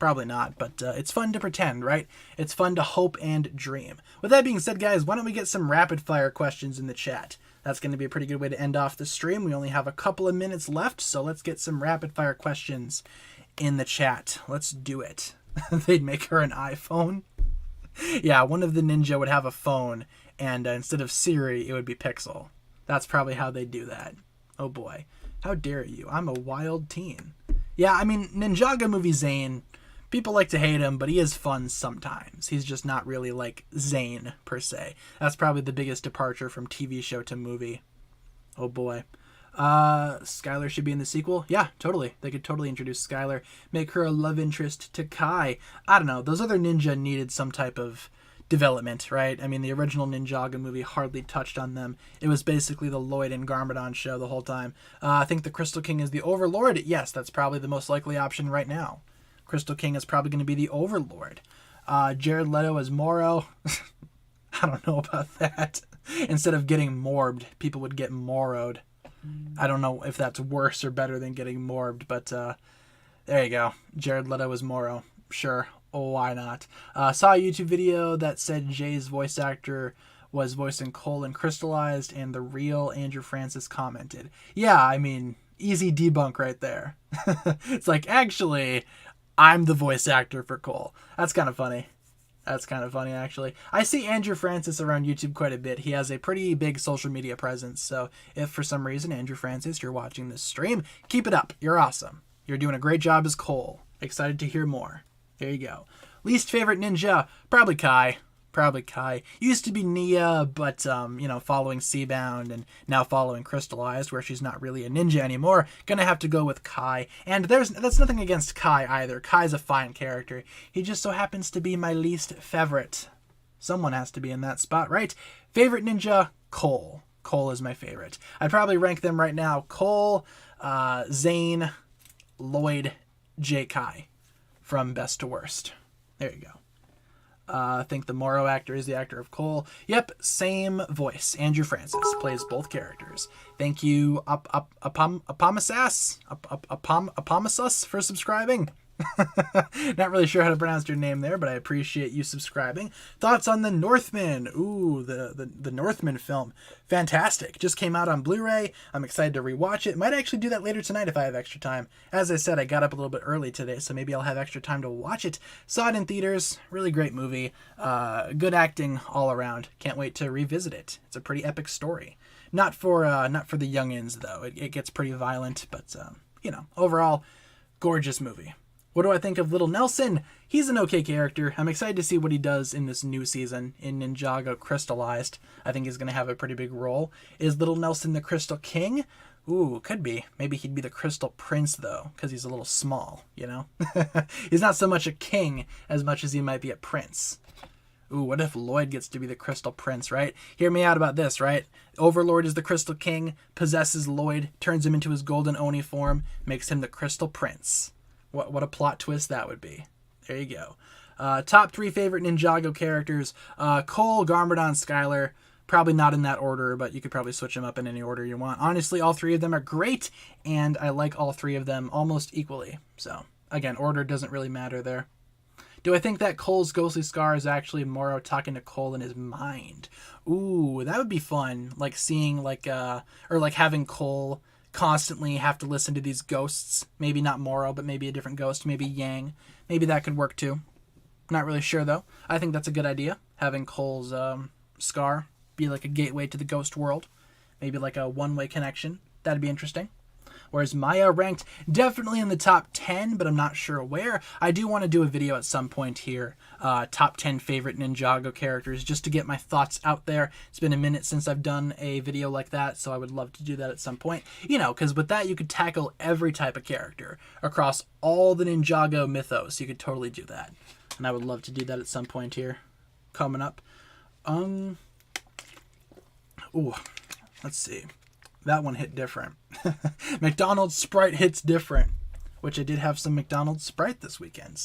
Probably not, but it's fun to pretend, right? It's fun to hope and dream. With that being said, guys, why don't we get some rapid-fire questions in the chat? That's going to be a pretty good way to end off the stream. We only have a couple of minutes left, so let's get some rapid-fire questions in the chat. Let's do it. They'd make her an iPhone. Yeah, one of the ninja would have a phone, and instead of Siri, it would be Pixel. That's probably how they do that. Oh boy. How dare you? I'm a wild teen. Yeah, I mean, Ninjago movie Zane, people like to hate him, but he is fun sometimes. He's just not really like Zane, per se. That's probably the biggest departure from TV show to movie. Oh boy. Skylar should be in the sequel. Yeah, totally. They could totally introduce Skylar, make her a love interest to Kai. I don't know. Those other ninja needed some type of development, right? I mean, the original Ninjago movie hardly touched on them. It was basically the Lloyd and Garmadon show the whole time. I think the Crystal King is the Overlord. Yes, that's probably the most likely option right now. Crystal King is probably going to be the Overlord. Jared Leto as Morrow. I don't know about that. Instead of getting morbed, people would get morrowed. I don't know if that's worse or better than getting morbed, but there you go. Jared Leto as Morrow. Sure. Oh, why not? Saw a YouTube video that said Jay's voice actor was voicing Cole and Crystallized, and the real Andrew Francis commented. Yeah, I mean, easy debunk right there. It's like, actually, I'm the voice actor for Cole. That's kind of funny. That's kind of funny, actually. I see Andrew Francis around YouTube quite a bit. He has a pretty big social media presence. So if for some reason, Andrew Francis, you're watching this stream, keep it up. You're awesome. You're doing a great job as Cole. Excited to hear more. There you go. Least favorite ninja? Probably Kai. Probably Kai. Used to be Nia, but, following Seabound and now following Crystallized, where she's not really a ninja anymore, gonna have to go with Kai. And that's nothing against Kai either. Kai's a fine character. He just so happens to be my least favorite. Someone has to be in that spot, right? Favorite ninja? Cole. Cole is my favorite. I'd probably rank them right now. Cole, Zane, Lloyd, J. Kai. From best to worst. There you go. I think the Moro actor is the actor of Cole. Yep, same voice. Andrew Francis plays both characters. Thank you, Apomasus, for subscribing. Not really sure how to pronounce your name there, but I appreciate you subscribing. Thoughts on The Northman? Ooh, the Northman film. Fantastic. Just came out on Blu-ray. I'm excited to rewatch it. Might actually do that later tonight if I have extra time. As I said, I got up a little bit early today, so maybe I'll have extra time to watch it. Saw it in theaters. Really great movie. Good acting all around. Can't wait to revisit it. It's a pretty epic story. Not for the youngins though. It gets pretty violent, but overall, gorgeous movie. What do I think of Little Nelson? He's an okay character. I'm excited to see what he does in this new season in Ninjago Crystallized. I think he's going to have a pretty big role. Is Little Nelson the Crystal King? Ooh, could be. Maybe he'd be the Crystal Prince, though, because he's a little small, He's not so much a king as much as he might be a prince. Ooh, what if Lloyd gets to be the Crystal Prince, right? Hear me out about this, right? Overlord is the Crystal King, possesses Lloyd, turns him into his golden Oni form, makes him the Crystal Prince. What a plot twist that would be. There you go. Top 3 favorite Ninjago characters. Cole, Garmadon, Skylar. Probably not in that order, but you could probably switch them up in any order you want. Honestly, all 3 of them are great, and I like all 3 of them almost equally. So, again, order doesn't really matter there. Do I think that Cole's ghostly scar is actually Moro talking to Cole in his mind? Ooh, that would be fun. Like seeing, having Cole constantly have to listen to these ghosts. Maybe not Moro, but maybe a different ghost. Maybe Yang. Maybe that could work too. Not really sure though. I think that's a good idea. Having Cole's scar be like a gateway to the ghost world. Maybe like a one-way connection. That'd be interesting. Whereas Maya ranked definitely in the top 10, but I'm not sure where. I do want to do a video at some point here. Top 10 favorite Ninjago characters, just to get my thoughts out there. It's been a minute since I've done a video like that, so I would love to do that at some point. Because with that, you could tackle every type of character across all the Ninjago mythos. You could totally do that. And I would love to do that at some point here. Coming up. Ooh, let's see. That one hit different. McDonald's Sprite hits different, which I did have some McDonald's Sprite this weekend,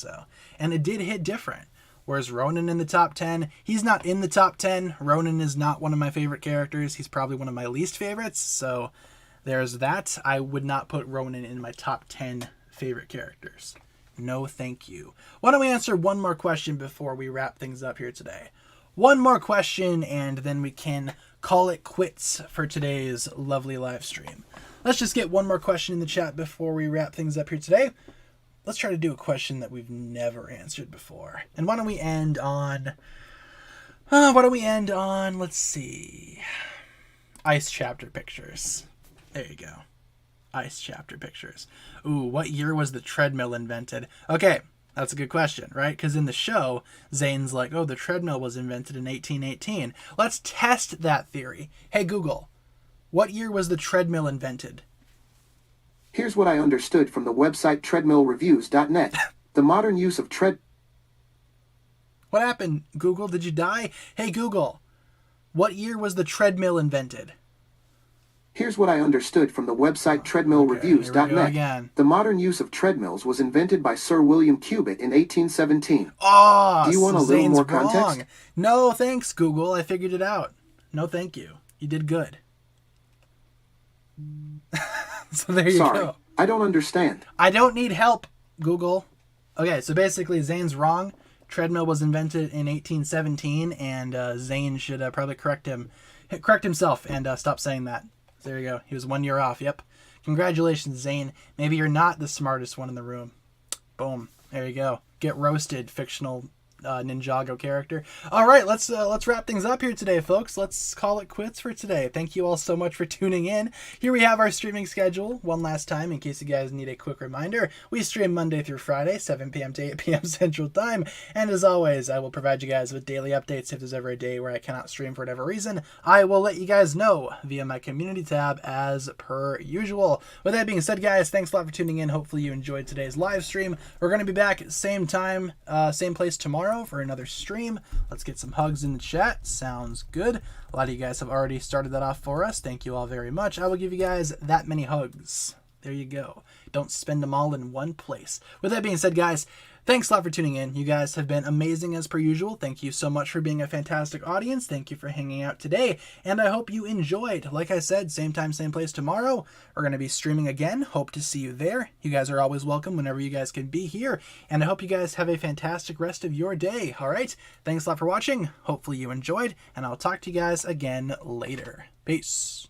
and it did hit different. Whereas Ronan in the top 10, he's not in the top 10. Ronan is not one of my favorite characters. He's probably one of my least favorites, so there's that. I would not put Ronan in my top 10 favorite characters. No thank you. Why don't we answer one more question before we wrap things up here today? One more question, and then we can call it quits for today's lovely live stream. Let's just get one more question in the chat before we wrap things up here today. Let's try to do a question that we've never answered before. And why don't we end on... let's see... Ice chapter pictures. There you go. Ice chapter pictures. Ooh, what year was the treadmill invented? Okay, that's a good question, right? Because in the show, Zane's like, oh, the treadmill was invented in 1818. Let's test that theory. Hey, Google, what year was the treadmill invented? Here's what I understood from the website treadmillreviews.net. The modern use of What happened, Google? Did you die? Hey, Google, what year was the treadmill invented? Here's what I understood from the website treadmillreviews.net. The modern use of treadmills was invented by Sir William Cubitt in 1817. Oh, do you want a little more context? No, thanks, Google. I figured it out. No, thank you. You did good. So there you go. I don't understand. I don't need help, Google. Okay, so basically Zane's wrong. Treadmill was invented in 1817, and Zane should probably correct himself and stop saying that. There you go. He was 1 year off. Yep. Congratulations, Zane. Maybe you're not the smartest one in the room. Boom. There you go. Get roasted, fictional Ninjago character. All right, let's wrap things up here today, folks. Let's call it quits for today. Thank you all so much for tuning in. Here we have our streaming schedule one last time in case you guys need a quick reminder. We stream Monday through Friday, 7 p.m. to 8 p.m. Central Time, and as always, I will provide you guys with daily updates. If there's ever a day where I cannot stream for whatever reason, I will let you guys know via my community tab as per usual. With that being said, guys, thanks a lot for tuning in. Hopefully you enjoyed today's live stream. We're going to be back same time, same place tomorrow for another stream. Let's get some hugs in the chat. Sounds good. A lot of you guys have already started that off for us. Thank you all very much. I will give you guys that many hugs. There you go. Don't spend them all in one place. With that being said, guys, thanks a lot for tuning in. You guys have been amazing as per usual. Thank you so much for being a fantastic audience. Thank you for hanging out today, and I hope you enjoyed. Like I said, same time, same place tomorrow. We're going to be streaming again. Hope to see you there. You guys are always welcome whenever you guys can be here, and I hope you guys have a fantastic rest of your day. All right? Thanks a lot for watching. Hopefully you enjoyed, and I'll talk to you guys again later. Peace.